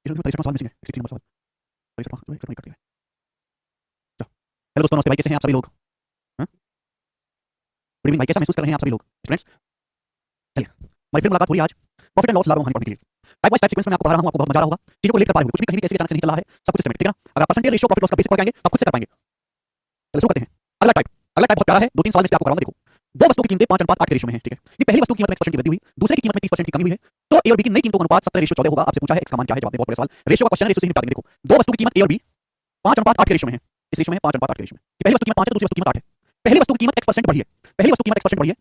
सवाल मिसिंग है 63 नंबर सवाल। नहीं करती है। हेलो दोस्तों, नमस्ते भाई, कैसे हैं आप सभी लोग? हाँ? गुड इवनिंग भाई, कैसा महसूस कर रहे हैं आप सभी लोग स्टूडेंट्स? चलिए, हमारी फिर मुलाकात हो रही है आज प्रॉफिट एंड लॉस लाभ और हानि पढ़ने के लिए। टाइप वाइज टाइप सीक्वेंस में मैं आपको पढ़ा रहा हूं, आपको बहुत मजा आ रहा होगा, चीजों को लेकर पा रहे होंगे, कुछ भी कहीं भी कैसे अचानक से नहीं चल रहा है, सब कुछ सिस्टमेटिक, ठीक है ना? अगर आप परसेंटेज रेशियो प्रॉफिट लॉस का बेसिक पढ़ के आएंगे तो आप खुद से कर पाएंगे। चलो शुरू करते हैं। अगला टाइप बहुत प्यारा है, दो तीन सवाल इस पे आपको कराऊंगा। देखो, दो वस्तुओं की कीमतें 5:8 के रेशियो में है, ठीक है? ये पहली वस्तु की कीमत में 1% की वृद्धि हुई, दूसरे की कीमत में 30% की कमी हुई है, तो ए और बी की नई कीमतों का अनुपात 70 रेशियो 14 होगा। आपसे पूछा है x का मान क्या है? जवाब दें, बहुत बड़ा सवाल। रेशियो का क्वेश्चन है, रेशियो से ही निपटा देंगे। देखो, दो वस्तु की कीमत ए और बी 5:8 के रेशियो में है, इस रेशियो में 5:8 के रेशियो में। पहली वस्तु की कीमत 5 है, दूसरी वस्तु की कीमत 8 है। पहली वस्तु की कीमत x% बढ़ी है, पहली वस्तु की कीमत x% बढ़ी है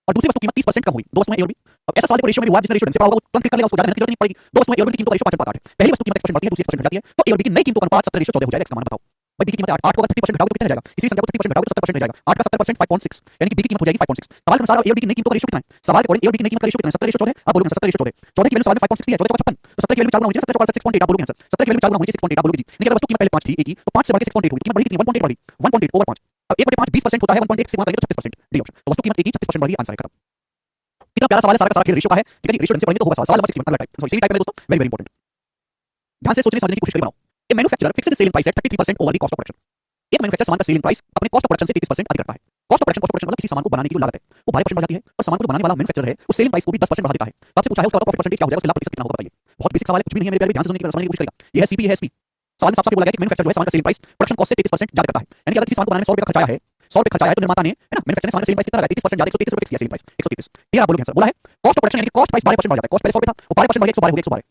और दूसरी वस्तु की कीमत 30% कम हुई। दो वस्तुएं ए और बी। अब ऐसा सवाल देखो रेशियो में भी हुआ, जिसने रेशियो ढंग से पढ़ा होगा वो तुरंत क्लिक कर लेगा, उसको ज्यादा मेहनत की जरूरत नहीं पड़ेगी। दो वस्तुएं ए और बी की कीमतों का रेशियो 5:8 है, पहली वस्तु की कीमत 1% बढ़ती है, दूसरी 1% घट जाती है, तो ए और बी की नई कीमतों का अनुपात 70 रेशियो 14 हो जाएगा। x का मान बताओ भाई। बी की कीमत 8 को अगर 30% घटाओगे तो कितना रह जाएगा? इसी संख्या को 30% घटाओगे तो 70% रह जाएगा। 8 का 70% 5.6, यानी कि बी की कीमत हो जाएगी 5.6। सवाल के अनुसार ए और बी की नई कीमतों का रेशियो कितना है? सवाल के अकॉर्डिंग ए और बी की नई कीमत का रेशियो कितना है? 70 रेशियो 14 है। आप बोलोगे 70 रेशियो 14, 14 की वैल्यू सवाल में 5.6 है, 14 56, तो 70 की वैल्यू 4 गुना होनी चाहिए, 70 4 6.8 आप बोलोगे आंसर। 70 की वैल्यू 4 गुना होनी चाहिए 6.8 आप बोलोगे जी। लेकिन अगर वस्तु कीमत पहले 5 थी ए की, तो 5 से बढ़ के 6.8 होगी, कीमत बढ़ी कितनी? 1.8 बढ़ी, 1.8 ओवर 5। अब 1/5 20% होता है, 1.8 से गुणा करेंगे तो 36%, डी ऑप्शन। तो वस्तु कीमत ए की 36% बढ़ी, आंसर है खत्म। कितना प्यारा सवाल है, सारा का सारा खेल रेशियो का है, ठीक है जी? रेशियो ढंग से पढ़ेंगे तो होगा सवाल। सवाल नंबर 61 अगला टाइप, सॉरी सेकंड टाइप में दोस्तों, वेरी वेरी इंपॉर्टेंट। ध्यान से सोचने समझने की कोशिश करिए, बनाओ। A manufacturer fixes the selling price at 33% over the cost of production. एक मैन्युफैक्चरर सामान का सेलिंग प्राइस अपने कॉस्ट ऑफ प्रोडक्शन से 33% अधिक रखता है। कॉस्ट ऑफ प्रोडक्शन मतलब किसी सामान को बनाने की जो लागत है वो 12% बढ़ जाती है, और सामान को जो बनाने वाला मैन्युफैक्चरर है वो सेलिंग प्राइस को भी 10% बढ़ा देता है। तो आपसे पूछा है उसका प्रॉफिट परसेंटेज क्या हो जाएगा, उसका लाभ प्रतिशत कितना होगा बताइए। बहुत बेसिक सवाल है, कुछ भी नहीं है मेरे प्यारे, ध्यान से सुनने की समझने की कोशिश करेगा। ये है सीपी, ये है एसपी। सवाल में साफ-साफ बोला गया कि मैन्युफैक्चरर जो है सामान का सेलिंग प्राइस प्रोडक्शन कॉस्ट से 33% ज्यादा करता है। यानी कि अगर किसी सामान को बनाने में 100 रुपए का खर्चा आया है, 100 रुपए खर्चा आया है, तो निर्माता ने, है ना, मैन्युफैक्चरर ने सामान का सेलिंग प्राइस कितना लगाया? 33% ज्यादा, 133 रुपए फिक्स किया सेलिंग प्राइस, 133। ठीक है, आप बोलोगे आंसर। बोला है कॉस्ट ऑफ प्रोडक्शन यानी कि कॉस्ट प्राइस 12% बढ़ जाता है। कॉस्ट पहले 100 रुपए था, वो 12% बढ़ गया 112 हो गया, 112।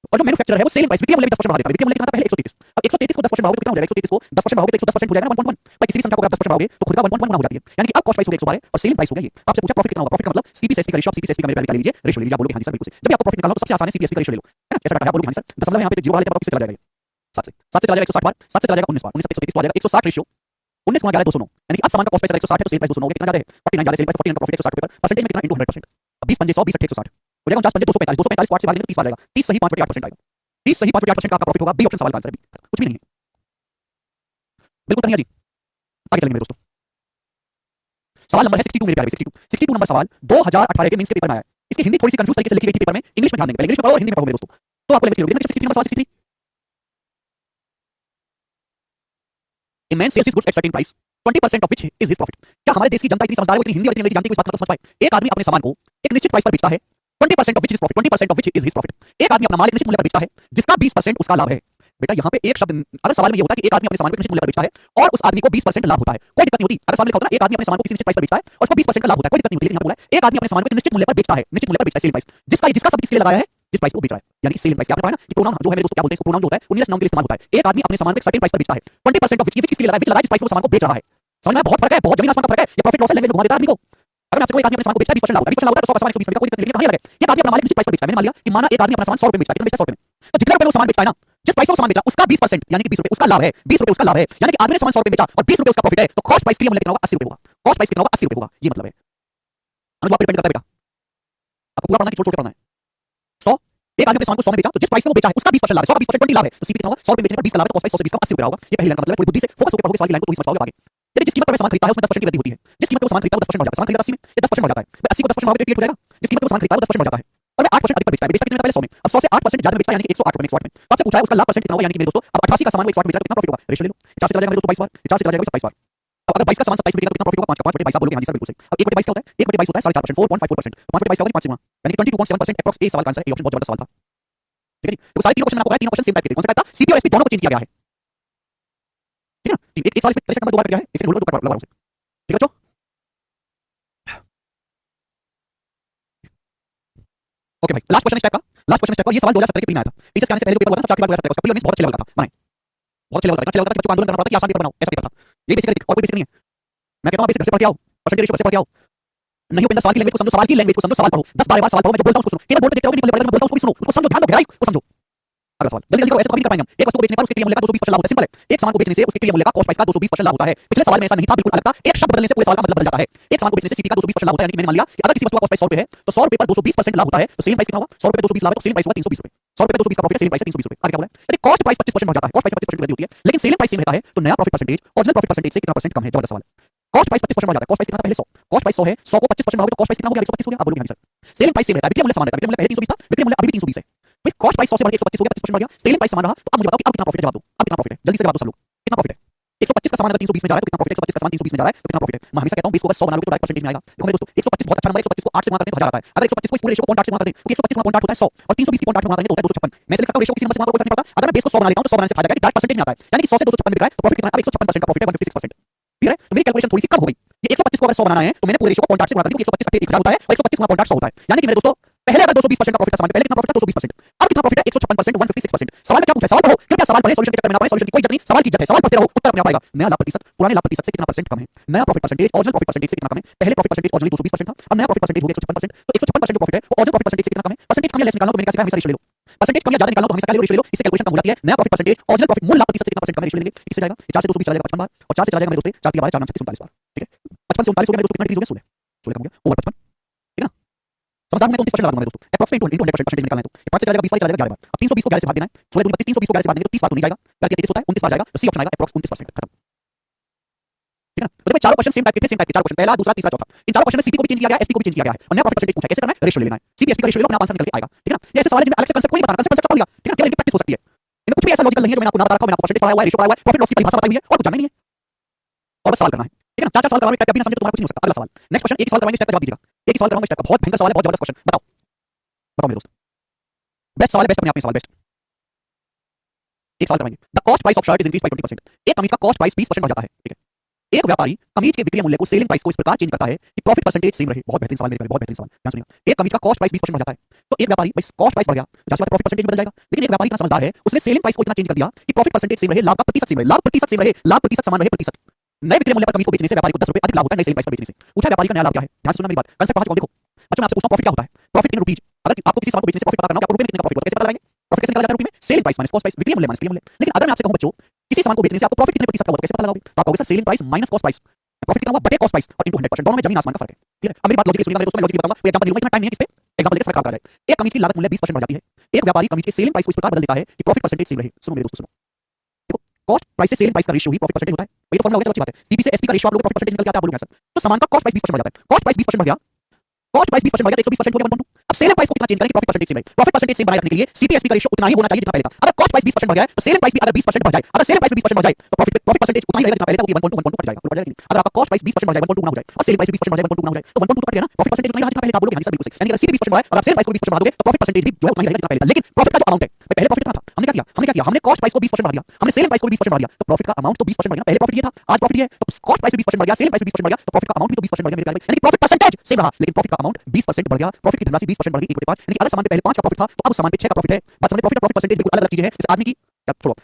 और जो मैन्युफैक्चरर है वो सेलिंग प्राइस विक्रय मूल्य भी 10% बढ़ा देता है। विक्रय मूल्य कितना था पहले? 133। अब 133 को 10% बढ़ाओगे तो कितना हो जाएगा? 133 को 10% बढ़ाओगे तो 110% हो जाएगा ना, 1.1। भाई किसी भी संख्या को अगर 10% बढ़ाओगे तो खुद का 1.1 गुना हो जाती है। यानी कि अब कॉस्ट प्राइस हो गया 112 और सेलिंग प्राइस हो गया ये। आपसे पूछा प्रॉफिट कितना होगा? प्रॉफिट का मतलब सीपी से एसपी का रेशियो, सीपी से एसपी का मेरे प्यारे निकाल लीजिए, रेशियो ले लीजिए। आप बोलोगे हां जी सर, बिल्कुल सही। जब भी आपको प्रॉफिट निकालना हो तो सबसे आसान है सीपी एसपी का रेशियो ले लो, है ना? कैसे बैठा है? आप बोलोगे हां जी सर, दशमलव यहां पे जीरो वाले पे किससे चला जाएगा ये? 7 से। 7 से चला जाएगा 160 बार, 7 से चला जाएगा 19 बार, 19 से 133 तो आ जाएगा 160 रेशियो। 19 गुणा 11 209, यानी कि अब सामान का कॉस्ट प्राइस अगर 160 है तो सेलिंग प्राइस 209 हो गया। कितना ज्यादा है? 49 ज्यादा है सेलिंग प्राइस, 49 प्रॉफिट 160 रुपए पर। परसेंटेज में कितना? इनटू 100%। अब 20 पंजे 100, 20 अट्ठे 160 हो जाएगा। 49 पंजे 245, 245 को 8 से भाग देंगे तो 30 आ जाएगा। 30 सही 5/8% आएगा। 30 सही 5/8% का आपका प्रॉफिट होगा। बी ऑप्शन सवाल का आंसर है, बी। कुछ भी नहीं है, बिल्कुल नहीं है जी। आगे चलेंगे मेरे दोस्तों। सवाल नंबर है 62 मेरे प्यारे, 62 नंबर सवाल 2018 के मेंस के पेपर में आया है। इसकी हिंदी थोड़ी सी कंफ्यूज तरीके से लिखी गई थी पेपर में, इंग्लिश में ध्यान देंगे। पहले इंग्लिश में पढ़ो और हिंदी में पढ़ो मेरे दोस्तों, तो आपको लगेगा क्लियर। 63 नंबर सवाल 63। A man sells his goods at certain price, 20% of which is his profit। क्या हमारे देश की जनता इतनी समझदार है, वो इतनी हिंदी और इतनी अंग्रेजी जानती है कि इस बात को समझ पाए? एक आदमी अपने सामान को एक निश्चित प्राइस पर बेचता है, 20% of which is profit, 20% of which is his profit। एक आदमी अपना माल एक निश्चित मूल्य पर बेचता है जिसका 20% उसका लाभ है। बेटा यहाँ पे एक शब्द, अगर सवाल में ये होता है कि एक आदमी अपने सामान को एक निश्चित मूल्य पर बेचता है और उस आदमी को 20% लाभ होता है, कोई दिक्कत नहीं होती। अगर सवाल में लिखा होता है एक आदमी अपने सामान को किसी निश्चित प्राइस पर बेचता है और उसको 20% का लाभ होता है, कोई दिक्कत नहीं होती। लेकिन यहाँ बोला है एक आदमी अपने सामान को एक निश्चित मूल्य पर बेचता है, निश्चित मूल्य पर बेचता है, सेलिंग प्राइस, जिसका शब्द किसके लिए लगाया है? जिस प्राइस को बेच रहा है, यानी कि सेलिंग प्राइस। क्या आपने पढ़ा ना कि प्रोनाउन जो है मेरे दोस्तों, क्या बोलते हैं इसको? प्रोनाउन जो होता है उन्हीं नाउन के लिए इस्तेमाल होता है। एक आदमी अपने सामान को एक सर्टेन प्राइस पर बेचता है, 20% ऑफ विच किसके लिए लगाया? विच लगाया जिस प्राइस पर वो सामान को बेच रहा है। समझ में? बहुत फर्क है, बहुत जमीन आसमान का फर्क है। ये प्रॉफिट लॉस है, लैंग्वेज में घुमा देता है आदमी को। अगर मैं आपसे कोई एक आदमी अपने सामान को बेचता है 20% लाभ होता है, 20% लाभ होता है तो 100 का सामान 120 का कोई दिक्कत नहीं। लेकिन कहां लगे? ये आदमी अपना माल किसी प्राइस पर बेचता है। मैंने मान लिया कि माना एक आदमी अपना सामान 100 रुपए में बेचता है, कितना बेचता है? 100 रुपए में। तो जितने रुपए में वो सामान बेचता है ना, जिस प्राइस में वो सामान बेचा उसका 20% यानी कि 20 रुपए उसका लाभ है, 20 रुपए उसका लाभ है। यानी कि आदमी ने सामान 100 रुपए बेचा और 20 रुपए उसका प्रॉफिट है, तो कॉस्ट प्राइस के लिए मूल्य कितना होगा? 80 रुपए होगा। कॉस्ट प्राइस कितना होगा? 80 रुपए होगा। ये मतलब है। अनुभव पर डिपेंड करता है बेटा, आपको पूरा पढ़ना है कि छोड़-छोड़ के पढ़ना है। 100 एक आदमी अपने सामान को 100 में बेचा, तो जिस प्राइस में वो बेचा है उसका 20% लाभ है, 100 का 20% 20 लाभ है, तो सीपी कितना होगा? 100 रुपए बेचने पर 20 का लाभ है, तो कॉस्ट प्राइस 100 से 20 का 80 रुपए होगा। ये पहली लाइन का मतलब है। थोड़ी बुद्धि से फोकस होकर पढ़ोगे सवाल की लाइन को तो ही समझ पाओगे आगे। यानी जिस कीमत पर सामान खरीदता है उसमें 10% की वृद्धि होती है। जिस कीमत पर सामान खरीदता है वो 10% बढ़ जाता है। सामान खरीदा 80 में, ये 10% बढ़ जाता है। 80 को 10% बढ़ाओगे तो 88 हो जाएगा। जिस कीमत पर सामान खरीदता है वो 10% बढ़ जाता है और मैं 8% अधिक पर बेचता है। बेचता कितने में? पहले 100 में, अब 100 से 8% ज्यादा बेचता है, यानी कि 108 रुपए में, 108 में। तो आपसे पूछा है उसका लाभ परसेंट कितना होगा, यानी कि मेरे दोस्तों अब 88 का सामान वो 108 में बेचा तो कितना प्रॉफिट होगा? रेशियो ले लो। 4 से चला जाएगा मेरे दोस्तों 22 बार, 4 से चला जाएगा 27 बार। अब अगर 22 का सामान 27 में बिकेगा तो कितना प्रॉफिट होगा? 5 का 5/22 आप बोलोगे हां जी सर बिल्कुल सही। अब 1/22 क्या होता है? 1/22 होता है 4.5%, 4.54%। 5/22 का होगा 5 से गुणा, यानी कि 22.7% एप्रॉक्स। ए सवाल का आंसर है, ए ऑप्शन बहुत जबरदस्त सवाल था। ठीक है जी। तो सारे तीनों क्वेश्चन मैंने आपको बताया, तीनों क्वेश्चन सेम टाइप के थे। कौन सा टाइप था? सीपी और एसपी दोनों को चेंज किया गया है, ठीक है ना? एक सवाल इसमें नंबर 2 बार कर दिया है, इसमें ढूंढो तो लगा रहा हूं। ठीक है बच्चों, ओके भाई, लास्ट क्वेश्चन इस टाइप का, लास्ट क्वेश्चन इस टाइप का। ये सवाल 2017 के प्री में आया था। इससे आने से पहले जो पेपर हुआ था ना, 4 बार 2017 का, उसका प्री बहुत अच्छे लेवल का था। बनाए बहुत अच्छे लेवल का था, अच्छे लेवल का, बच्चों को आंदोलन करना पड़ता है कि आसान पेपर बनाओ, ऐसा पेपर था। ये बेसिक और कोई बेसिक नहीं है। मैं कहता हूं बेसिक घर से पढ़ के आओ, परसेंटेज रेशियो घर से पढ़ के आओ। नहीं उपेंद्र, सवाल की लैंग्वेज को समझो, सवाल की लैंग्वेज को समझो, सवाल पढ़ो, 10-12 बार सवाल पढ़ो। मैं जो बोलता हूं उसको सुनो, केवल बोर्ड पे देखते रहोगे नहीं, बोलने पड़ेगा। मैं बोलता हूं उसको भी सुनो, उसको समझो, ध्यान दो, गहराई को समझो। अगला सवाल जल्दी जल्दी करो, ऐसे तो कभी नहीं कर पाएंगे हम। एक वस्तु को बेचने पर उसके क्रिया मूल्य का 220% लाभ होता है। सिंपल है। एक सामान को बेचने से उसके क्रिया मूल्य का कॉस्ट प्राइस का 220% लाभ होता है। पिछले सवाल में ऐसा नहीं था, बिल्कुल अलग था। एक शब्द बदलने से पूरे सवाल का मतलब बदल जाता है। एक सामान को बेचने से सीपी का 220% लाभ होता है, यानी कि मैंने मान लिया कि अगर किसी वस्तु का कॉस्ट प्राइस 100 रुपए है तो 100 रुपए पर 220% लाभ होता है, तो सेलिंग प्राइस कितना होगा? 100 रुपए पे 220 लाभ है तो सेलिंग प्राइस होगा 320 रुपए। 100 रुपए पे 220 का प्रॉफिट है, सेलिंग प्राइस है 320 रुपए। आगे क्या बोला है? यदि कॉस्ट प्राइस 25% बढ़ जाता है, कॉस्ट प्राइस 25% वृद्धि होती है, लेकिन सेलिंग प्राइस सेम रहता है, तो नया profit percentage original profit percentage से कितना परसेंट कम है? जबरदस्त सवाल है। कॉस्ट प्राइस 25% बढ़ जाता है, कॉस्ट प्राइस कितना था पहले? 100, कॉस्ट प्राइस 100 है, 100 को 25% बढ़ाओगे तो कॉस्ट प्राइस कितना हो गया? 125 हो गया। आप बोलोगे हां सर। सेलिंग प्राइस सेम रहता है, विक्रय मूल्य समान रहता है, विक्रय मूल्य पहले 320 था, विक्रय मूल्य अभी भी 320 है। भाई कॉस्ट प्राइस 100 से बढ़ के 125 हो गया, 25% बढ़ गया, सेलिंग प्राइस समान रहा, तो अब मुझे बताओ कि अब कितना प्रॉफिट है, जवाब दो, अब कितना प्रॉफिट है, जल्दी से जवाब दो सब लोग, कितना प्रॉफिट है? 125 का सामान अगर 320 में जा रहा है तो कितना प्रॉफिट है? 125 का सामान 320 में जा रहा है तो कितना प्रॉफिट है? मैं हमेशा कहता हूं 20 को अगर 100 बना लोगे तो डायरेक्ट परसेंटेज में आएगा। देखो मेरे दोस्तों 125 बहुत अच्छा नंबर है, 125 को 8 से गुणा करते हैं तो 1000 आता है। अगर 125 को इस पूरे रेशियो को 0.8 से गुणा कर दें तो 125 गुणा 0.8 होता है 100 और 320 को 0.8 गुणा करेंगे तो होता है 256। मैं से लिख सकता हूं रेशियो को किसी नंबर से गुणा कोई फर्क नहीं पड़ता। अगर मैं बेस को 100 बना लेता हूं तो 100 बनाने से फायदा क्या है, डायरेक्ट परसेंटेज में आता है, यानी कि 100 से 256 मिल रहा है तो प्रॉफिट कितना है? अब 156% का प्रॉफिट है, 156%। क्लियर है? तो मेरी कैलकुलेशन थोड़ी सी कम हो गई। ये 125 को अगर 100 बनाना है तो मैंने पूरे रेशियो को 0.8 से गुणा कर दिया, 125 का 1000 होता है और 125 गुणा 0.8 100 होता है, यानी कि मेरे दोस्तों पहले अगर 220% का प्रॉफिट का सामान पहले कितना प्रॉफिट था? 220%। अब कितना प्रॉफिट है? 156%, 156%। सवाल में क्या पूछा है? सवाल पढ़ो, कृपया सवाल पढ़ें, सॉल्यूशन के चक्कर में ना पड़ें, सॉल्यूशन की कोई इज्जत नहीं, सवाल की इज्जत है, सवाल पढ़ते रहो, उत्तर अपने आप आएगा। नया लाभ प्रतिशत पुराने लाभ प्रतिशत से कितना परसेंट कम है? नया profit percentage original profit percentage से कितना कम है? पहले प्रॉफिट परसेंटेज ओरिजिनली 220% था, अब नया प्रॉफिट परसेंटेज हो गया 156%, तो 156% जो प्रॉफिट है वो ओरिजिनल प्रॉफिट परसेंटेज से कितना कम है? परसेंटेज कम या लेस निकालना तो मैंने क्या सिखाया? हमेशा रेशियो ले लो, परसेंटेज कम या ज्यादा निकालना तो हमेशा क्या ले लो? रेशियो ले लो, इससे कैलकुलेशन कम हो जाती है। नया प्रॉफिट परसेंटेज ओरिजिनल प्रॉफिट मूल लाभ प्रतिशत से कितना परसेंट कम है? रेशियो लेंगे, इससे जाएगा 4 से 220 चला जाएगा 55 बार और 4 से चला जाएगा मेरे दोस्तों 4 की 12 4 9 36 39 बार, ठीक है? 55 से 39 हो गया मेरे दोस्तों, कितना डिग्री हो गया? 16 16 कम हो गया ओवर 55, ठीक है ना? समझदार हूं मैं तो 29% लगा दूंगा मेरे दोस्तों, एप्रोक्सीमेट इनटू 100% परसेंटेज निकालना है तो 5 से चला जाएगा 20 बार चला जाएगा 11 बार। अब 320 को 11 से भाग देना है, 16 दूनी 32, 320 को 11 से भाग देंगे तो 30 बार तो नहीं जाएगा, गलती 33 होता है 29 बार जाएगा, तो सी ऑप्शन आएगा एप्रोक्स 29%, खत्म, ठीक है ना? तो भाई चारों क्वेश्चन सेम टाइप के थे, सेम टाइप के 4 क्वेश्चन, पहला दूसरा तीसरा चौथा, इन चारों क्वेश्चन में सीपी को भी चेंज किया गया है, एसपी को भी चेंज किया गया है और नया प्रॉफिट परसेंटेज पूछा है, कैसे करना है? रेशियो ले लेना है, सीपी एसपी का रेशियो ले लो, अपना आंसर निकल के आएगा, ठीक है ना? ये ऐसे सवाल है जिनमें अलग से कांसेप्ट कोई नहीं बताना, कांसेप्ट पढ़ लिया, ठीक है? केवल इनकी प्रैक्टिस हो सकती है, इनमें कुछ भी ऐसा लॉजिकल नहीं है जो मैंने आपको ना बता रखा हो, मैंने आपको परसेंटेज पढ़ाया हुआ है, रेशियो पढ़ाया हुआ है, प्रॉफिट लॉस की परिभाषा बताई हुई है और कुछ जानना ही नहीं है और बस सवाल करना है, ठीक है ना? 4 4 सवाल कराओगे टाइप कभी ना समझे तो तुम्हारा कुछ नहीं हो सकता। अगला सवाल, नेक्स्ट क्वेश्चन, एक ही सवाल करवाएंगे, स्टेप का जवाब दीजिएगा, एक ही सवाल कराऊंगा स्टेप का, बहुत भयंकर सवाल है, बहुत जबरदस्त क्वेश्चन, बताओ बताओ मेरे दोस्त, बेस्ट सवाल है, बेस्ट अपने आप में सवाल, बेस्ट एक सवाल करवाएंगे, the cost price of shirt is increase by 20%, एक कमीज का कॉस्ट प्राइस 20% बढ़ जाता है, ठीक है? एक व्यापारी कमीज के विक्रय मूल्य को सेलिंग प्राइस को इस प्रकार चेंज करता है कि प्रॉफिट परसेंटेज सेम रहे। बहुत बेहतरीन सवाल मेरे प्यारे, बहुत बेहतरीन सवाल, ध्यान सुनिएगा। एक कमीज का कॉस्ट प्राइस 20% बढ़ जाता है तो एक व्यापारी भाई कॉस्ट प्राइस बढ़ गया, जाहिर बात प्रॉफिट परसेंटेज बदल जाएगा, लेकिन एक व्यापारी इतना समझदार है उसने सेलिंग प्राइस को इतना चेंज कर दिया कि प्रॉफिट परसेंटेज सेम रहे, लाभ का प्रतिशत सेम रहे, लाभ प्रतिशत सेम रहे, लाभ प्रतिशत समान रहे, प्रतिशत। नए विक्रय मूल्य पर कमीज को बेचने से व्यापारी को 10 रुपए अधिक लाभ होता है नई सेलिंग प्राइस पर बेचने से। पूछा व्यापारी का नया लाभ क्या है? ध्यान से सुनना मेरी बात, कंसेप्ट कहां देखो बच्चों, मैं आपसे पूछता हूं प्रॉफिट क्या होता है? प्रॉफिट इन रुपीज, अगर आपको किसी सामान को बेचने से प्रॉफिट पता करना हो कि आपको रुपए में कितने का प्रॉफिट होता है, कैसे पता लगाएंगे? प्रॉफिट कैसे निकाला जाता है? रुपए में selling price minus cost price, विक्रय मूल्य माइनस विक्रय मूल्य। लेकिन अगर मैं आपसे कहूं बच्चों किसी सामान को बेचने से आपको प्रॉफिट कितने प्रतिशत का होगा तो कैसे पता लगाओगे? तो आप कहोगे sir selling price minus cost price, profit कितना हुआ बटे कॉस्ट प्राइस और इनटू 100%, दोनों में जमीन आसमान का फर्क है, ठीक है? अब मेरी बात लॉजिकली सुनिएगा मेरे दोस्तों, मैं लॉजिकली बताऊंगा, कोई एग्जांपल लूंगा, इतना टाइम नहीं है इस पे, एग्जांपल देके समझ आ जाए। एक कमीज की लागत मूल्य 20% बढ़ जाती है, एक व्यापारी कमीज के सेलिंग प्राइस को इस प्रकार बदल देता है कि प्रॉफिट परसेंटेज सेम रहे। सुनो मेरे दोस्तों सुनो, देखो कॉस्ट प्राइस से सेलिंग प्राइस का रेशियो ही प्रॉफिट परसेंटेज होता है, ये तो फॉर्मूला हो गया, अच्छी बात है। सीपी से एसपी का रेशियो आप लोग प्रॉफिट परसेंटेज निकल के आता है, आप बोलोगे सर तो सामान का कॉस्ट प्राइस 20% बढ़ जाता है, कॉस्ट प्राइस 20% बढ़ गया, कॉस्ट प्राइस 20% बढ़ गया तो 120% हो गया 1.2। अब सेलिंग प्राइस को कितना चेंज करें कि प्रॉफिट परसेंटेज सेम रहे? प्रॉफिट परसेंटेज सेम बनाए रखने के लिए सीपीएसपी का रेशियो उतना ही होना चाहिए जितना पहले था। अगर कॉस्ट प्राइस 20% बढ़ जाए तो सेलिंग प्राइस भी अगर 20% बढ़ जाए, अगर सेलिंग प्राइस 20% बढ़ जाए तो प्रॉफिट परसेंटेज उतना ही रहेगा जितना पहले था, वो 1.2 बढ़ जाएगा, बढ़ जाएगा। अगर आपका कॉस्ट प्राइस 20% बढ़ जाए 1.2 गुना हो जाए और सेलिंग प्राइस 20% बढ़ जाए 1.2 गुना हो जाए तो 1.2 तो कट गया ना, प्रॉफिट परसेंटेज उतना ही रहा जितना पहले था, आप बोलोगे हां सर बिल्कुल सही। यानी अगर सीपी 20% बढ़ाए और आप सेलिंग प्राइस को 20% बढ़ा दोगे तो प्रॉफिट परसेंटेज भी जो है उतना ही रहेगा जितना पहले था, लेकिन प्रॉफिट का जो अमाउंट है पहले प्रॉफिट कितना था, हमने क्या किया हमने कॉस्ट प्राइस को 20% बढ़ा दिया, हमने सेलिंग प्राइस को 20% बढ़ा दिया, तो प्रॉफिट का अमाउंट तो 20% बढ़ गया, पहले प्रॉफिट ये था आज प्रॉफिट ये है, तो कॉस्ट प्राइस 20% बढ़ गया, सेलिंग प्राइस 20% बढ़ गया तो प्रॉफिट का अमाउंट भी तो 20% बढ़ गया मेरे प्यारे भाई, यानी प्रॉफिट परसेंटेज सेम रहा लेकिन प्रॉफिट का अमाउंट 20% बढ़ गया, प्रॉफिट की धनराशि 20% बढ़ गई 1/5, यानी अगर सामान पे पहले 5 का प्रॉफिट था तो अब सामान पे 6 का प्रॉफिट है। बात समझे? प्रॉफिट परसेंटेज बिल्कुल अलग चीज है, इस आदमी की क्या छोड़ो,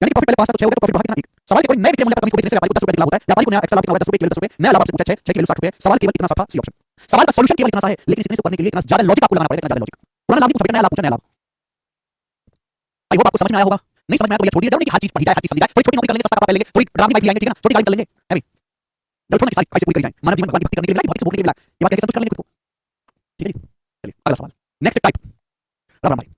यानी प्रॉफिट पहले 5 था तो 6 हो गया तो प्रॉफिट बढ़ा कितना? 1। सवाल कोई नए विक्रय मूल्य पर कमीज को बेचने से व्यापारी को 10 रुपए अधिक लाभ होता है, व्यापारी को नया एक्स्ट्रा लाभ कितना होगा? 10 रुपए केवल 10 रुपए, नया लाभ आपसे पूछा 6 की वैल्यू 60 रुपए, सवाल केवल इतना सा था, सी ऑप्शन। सवाल का सॉल्यूशन केवल इतना सा है लेकिन इतने से करने के लिए इतना ज्यादा लॉजिक आपको लगाना पड़ेगा, इतना ज्यादा लॉजिक। पुराना लाभ पूछा, नया लाभ पूछा, नया लाभ। आई होप आपको समझ में आया होगा, नहीं समझ में आया तो ये छोड़ दिया, जरूरी नहीं कि हर चीज पढ़ी जाए, हर चीज समझी जाए, थोड़ी छोटी नौकरी कर लेंगे, सस्ता कपड़ा लेंगे, थोड़ी ड्रामी बाइक भी आएंगे, ठीक है ना, छोटी गाड़ी चल लेंगे, है भाई जरूर थोड़ा किसी कैसे पूरी कर जाए, मानव जीवन भगवान की भक्ति करने के लिए भक्ति से भोगने के लिए ये बात कैसे संतुष्ट कर लेंगे खुद को, ठीक है जी? चलिए अगला सवाल, नेक्स्ट टाइप, राम भाई।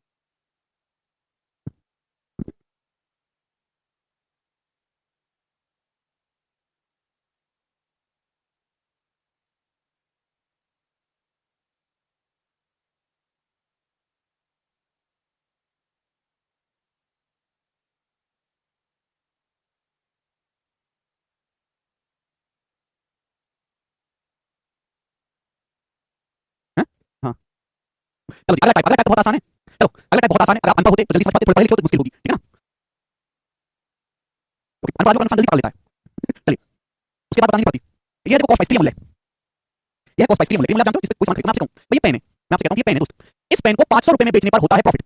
हैं? हाँ चलो जी, अगला टाइप बहुत आसान है, चलो अगला टाइप बहुत आसान है, अगर आप अनपढ़ होते तो जल्दी समझ पाते, थोड़ा पढ़े लिखे हो तो मुश्किल होगी, ठीक है ना? ओके अनपढ़ आदमी को जल्दी पढ़ लेता है। चलिए उसके बाद बतानी पड़ती, ये देखो कॉस्ट प्राइस क्रिया मूल्य, यह कॉस्ट प्राइस क्रिया मूल्य, क्रिया मूल्य आप जानते हो जिससे कोई सामान खरीदना, मैं आपसे कहूं भाई ये पेन है, मैं आपसे कहता हूं ये पेन है दोस्त, इस पेन को 500 रुपए में बेचने पर होता है प्रॉफिट।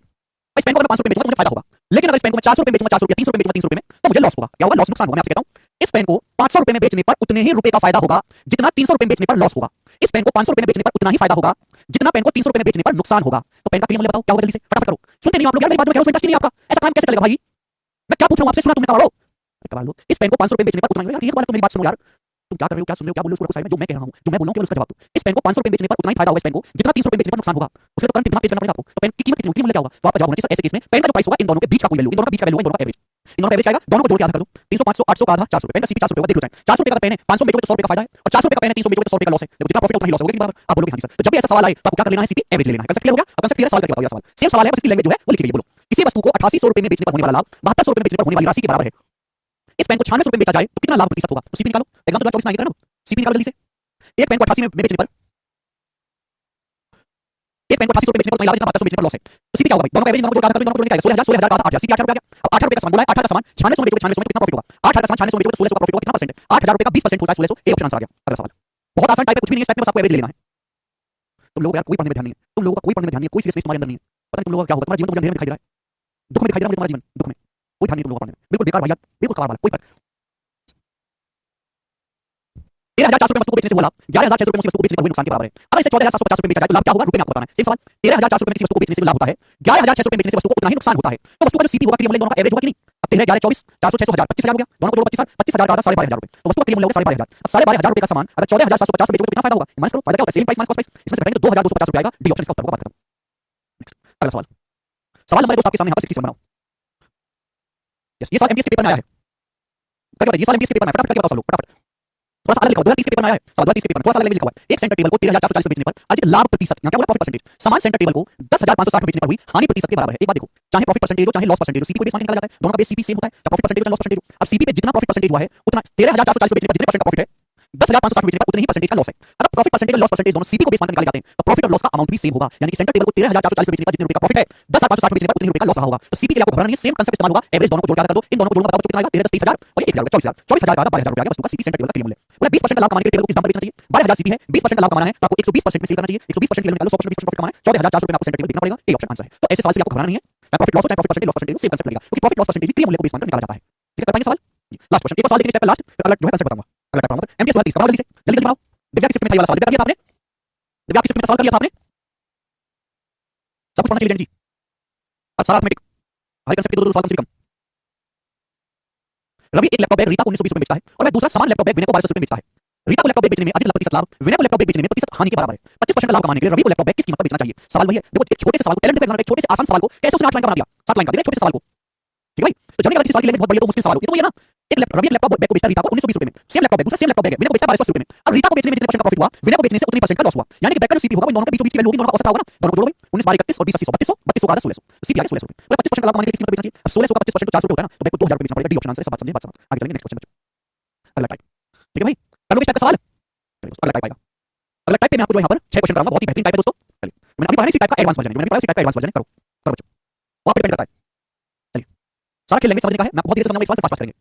इस पेन को मैं 500 रुपए बेचूंगा तो मुझे फायदा होगा, लेकिन अगर इस पेन को मैं 400 रुपए बेचूंगा 400 रुपए, 300 रुपए बेचूंगा 300 रुपए में तो मुझे लॉस होगा, क्या होगा? लॉस, नुकसान होगा। मैं आपसे कहता हूं इस पेन को 500 रुपए में बेचने पर उतने ही रुपए का फायदा होगा जितना 300 रुपए में बेचने पर लॉस होगा, इस पेन को 500 रुपए में बेचने पर उतना ही फायदा होगा जितना पेन को 300 रुपए में बेचने पर नुकसान होगा। तो पेन का क्रिया मूल्य बताओ क्या होगा? जल्दी से फटाफट करो, सुनते नहीं आप लोग यार, मेरी बात में इंटरेस्ट नहीं है आपका, ऐसा काम कैसे चलेगा भाई? मैं क्या पूछ रहा हूं आपसे, सुना तुमने कहा कमाल लो, इस पेन को 500 रुपए में बेचने पर उतना ही, यार ये वाला तो मेरी बात सुनो यार, तुम क्या कर रहे हो, क्या सुन रहे हो, क्या बोल रहे हो, उसको साइड में, जो मैं कह रहा हूं, जो मैं बोल रहा हूं केवल उसका जवाब दो। इस पेन को 500 रुपए में बेचने पर उतना ही फायदा होगा इस पेन को जितना 300 रुपए में बेचने पर नुकसान होगा, उसके तो करंट दिमाग तेज करना पड़ेगा आपको। तो पेन की कीमत कितनी होगी, मूल्य क्या होगा? तो आपका जवाब होना चाहिए सर ऐसे केस में पेन का जो प्राइस होगा इन दोनों के बीच का कोई वैल्यू, इन दोनों का बीच का वैल्यू, इन दोनों का एवरेज। इन दोनों का एवरेज आएगा, दोनों को जोड़ के आधा कर दो, 300 500 800 का आधा 400 पेन का सीपी 400 देख लो जाए, 400 का पेन है, 500 बेचोगे तो 100 का फायदा है, और 400 का पेन है 300 बेचोगे तो 100 का लॉस है। देखो जितना प्रॉफिट उतना ही लॉस होगा, लेकिन बराबर आप बोलोगे हां जी सर। तो जब भी ऐसा सवाल आए तो आपको क्या कर लेना है, सीपी एवरेज ले लेना है। कंसेप्ट क्लियर हो गया? अब कंसेप्ट क्लियर, सवाल करके बताओ ये सवाल सेम सवाल है, बस इसकी लैंग्वेज जो है वो लिखी गई है। बोलो किसी वस्तु को 8800 रुपए में बेचने पर होने वाला लाभ 7200 रुपए में बेचने पर होने वाली राशि के बराबर है। इस पेन को 9600 रुपए में बेचा जाए तो कितना लाभ प्रतिशत होगा? तो सीपी निकालो, एग्जाम 2024 में आएगा ना, सीपी निकालो जल्दी से। एक पेन को 88 में बेचने पर, एक पेन को 8800 रुपए बेचने पर लाभ, इतना 7200 बेचने पर लॉस है। तो सीपी क्या होगा भाई? दोनों का एवरेज, दोनों को जोड़ के आधा कर दो, दोनों को जोड़ के आएगा 16000 16000 का आधा 8000 सीपी 8000 रुपए आ गया। अब 8000 रुपए का सामान बोला है, 8000 का सामान 9600 में बेचोगे, 9600 में कितना प्रॉफिट होगा? 8000 का सामान 9600 में बेचोगे तो 1600 का प्रॉफिट होगा, कितना परसेंट है? 8000 रुपए का 20% होता है 1600, एक ऑप्शन आंसर आ गया। अगला सवाल बहुत आसान टाइप है, कुछ भी नहीं है, इस टाइप में बस आपको एवरेज लेना है। तुम लोगों को यार कोई पढ़ने में ध्यान नहीं है, तुम लोगों का कोई पढ़ने में ध्यान नहीं है, कोई सीरियसनेस तुम्हारे अंदर नहीं है। पता नहीं तुम लोगों का क्या होगा, तुम्हारा जीवन तो मुझे अंधेरे में दिखाई दे रहा है, दुख में दिखाई दे रहा है मुझे तुम्हारा जीवन, दुख में कोई ध्यान नहीं तुम लोगों का पढ़ने में, बिल्कुल बेकार भैया, बिल्कुल कबाड़ वाला, कोई 13400 रुपए वस्तु को बेचने से हुआ लाभ 11600 रुपए वस्तु को बेचने पर हुए नुकसान के बराबर है। अगर इसे 14750 रुपए में बेचा जाए तो लाभ क्या होगा? रुपए में आपको बताना है। सेम सवाल, 13400 रुपए में किसी वस्तु को बेचने से लाभ होता है, 11600 रुपए में बेचने से वस्तु को उतना ही नुकसान होता है, तो वस्तु का जो सीपी होगा, क्लियर मूल्य दोनों का एवरेज होगा कि नहीं? अब 13 11 24 400 600 1000 25000 हो गया, दोनों को जोड़ो 25000, 25000 का आधा 12500 रुपए, तो वस्तु का क्लियर मूल्य होगा 12500। अब 12500 रुपए का सामान अगर 14750 में बेचोगे तो कितना फायदा होगा? माइनस करो, फायदा क्या होता है? Selling price minus cost price, इसमें से घटाएंगे तो 2250 रुपए आएगा। डी ऑप्शन इसका उत्तर होगा, बात खत्म। नेक्स्ट अगला सवाल, सवाल नंबर 2 आपके सामने यहाँ पर 67 बनाओ। यस, ये सवाल एमपीएससी पेपर में आया है। क्या बताइए, ये सवाल एमपीएससी पेपर में फटाफट करके बताओ सब लोग, फटाफट। थोड़ा सा अलग लिखा हुआ है, 2030 के पेपर में आया है सवाल, 2030 के पेपर में थोड़ा सा अलग लिखा हुआ है। एक सेंटर टेबल को 13440 में बेचने पर अर्जित लाभ प्रतिशत, यहाँ क्या बोला? Profit percentage. समान सेंटर टेबल को 10560 में बेचने पर हुई हानि प्रतिशत के बराबर है। एक बात देखो, चाहे प्रॉफिट परसेंटेज हो चाहे लॉस परसेंटेज हो, सीपी को बेस मान के निकाला जाता है, दोनों का बेस सीपी सेम होता है, चाहे प्रॉफिट परसेंटेज हो चाहे लॉस परसेंटेज हो। अब सीपी पे जितना प्रॉफिट परसेंटेज हुआ है उतना 13440 बेचने पर जितने परसेंट प्रॉफिट है, 10560 बेचने पर उतने ही परसेंटेज का लॉस है। अगर प्रॉफिट परसेंटेज और लॉस परसेंटेज दोनों सीपी को बेस मान निकाले जाते हैं तो प्रॉफिट और लॉस का अमाउंट भी सेम होगा, यानी कि सेंटर टेबल को 13440 बेचने पर जितने रुपए का प्रॉफिट है, 10560 बेचने पर उतने रुपए का लॉस रहा होगा। तो सीपी के लिए आपको घबराना नहीं है, सेम कांसेप्ट इस्तेमाल होगा, एवरेज दोनों को जोड़ के आधा कर दो, इन दोनों को जोड़ूंगा बताओ कितना आएगा? 13 23000 और 1000 24000, 24000 का आधा 12000 रुपए आएगा वस्तु का सीपी सेंटर टेबल का क्लियर मूल्य। बोला 20% का लाभ कमाने के लिए टेबल को किस दाम पर बेचना चाहिए? 12000 सीपी है, 20% का लाभ कमाना है तो आपको 120% में सेल करना चाहिए, 120% के लिए निकालो, 100% 20% प्रॉफिट कमाना है, 14400 रुपए में आपको सेंटर टेबल देखना पड़ेगा। ए ऑप्शन आंसर है। तो ऐसे सवाल से आपको घबराना नहीं है, चाहे प्रॉफिट लॉस हो चाहे profit percentage loss percentage same concept लगेगा, क्योंकि प्रॉफिट लॉस परसेंटेज भी क्लियर मूल्य को बेस मानकर निकाला जाता है। ठीक है, कर पाएंगे सवाल? लास्ट क्वेश्चन, एक और सवाल देखिए चैप्टर लास्ट, फिर अगला जो है कांसेप्ट बताऊंगा, अगला टाइप बताऊंगा। एमपीएस 30 सवाल जल्दी से जल्दी बनाओ। दिव्या की शिफ्ट में ये वाला सवाल दिया था आपने, दिव्या की शिफ्ट में सवाल कर लिया था आपने, सब कुछ पढ़ना चाहिए जी, और सारा अर्थमेटिक, हर कांसेप्ट के दो सवाल कम से कम। रवि एक लैपटॉप बैग रीता को 1920 रुपए में बेचता है और वह दूसरा समान लैपटॉप बैग विनय को 1200 रुपए में बेचता है। रीता को लैपटॉप बैग बेचने में अर्जित प्रतिशत लाभ, विनय को लैपटॉप बैग बेचने में प्रतिशत हानि के बराबर है। 25% लाभ कमाने के लिए रवि को लैपटॉप बैग किस कीमत पर बेचना चाहिए? सवाल वही है, देखो एक छोटे से सवाल को, टैलेंट एग्जाम में एक छोटे से आसान सवाल को कैसे उसने 8 लाइन का बना दिया, 7 लाइन का दिया, छोटे से सवाल को। ठीक है भाई, तो जब अगर किसी सवाल की लेंथ बहुत बड़ी है तो मुश्किल सवाल हो, ये तो ये ना, एक रवि लैपटॉप बैग को बेचता है रीता को 1920 रुपए में, सेम लैपटॉप बैग दूसरा सेम लैपटॉप बैग है, विनय को बेचता है 1200 रुपए में। अब रीता को बेचने में जितने परसेंट का प्रॉफिट हुआ, विनय को बेचने से उतनी परसेंट का लॉस हुआ, यानी कि बैग का जो सीपी होगा वो दोनों के बीचों बीच की वैल्यू होगी, दोनों का औसत होगा ना, दोनों जोड़ो भाई, 19 12 31 और 20 80 3200, 3200 का आधा 1600, सीपी आएगा 1600 रुपए। बोला 25% का लाभ कमाने के लिए किस कीमत पर बेचना चाहिए? अब 1600 का 25% तो 400 रुपए होता है ना, तो बैग को 2000 रुपए बेचना पड़ेगा। डी ऑप्शन आंसर है, सब बात समझे, बात समझ। आगे चलेंगे नेक्स्ट क्वेश्चन बच्चों, अगला टाइप। ठीक है भाई, कर लोगे इस टाइप का सवाल? चलिए अगला टाइप आएगा। अगला टाइप पे मैं आपको जो यहाँ पर 6 क्वेश्चन कराऊंगा, बहुत ही बेहतरीन टाइप है दोस्तों। चलिए, मैंने अभी पढ़ा इसी टाइप का एडवांस वर्जन है, मैंने पढ़ा इसी टाइप का एडवांस वर्जन है, करो करो बच्चों, वो आप पे डिपेंड करता है। चलिए सारा खेल लेंगे, समझने का है, मैं बहुत धीरे से समझाऊंगा, इस सवाल फास्ट करेंगे।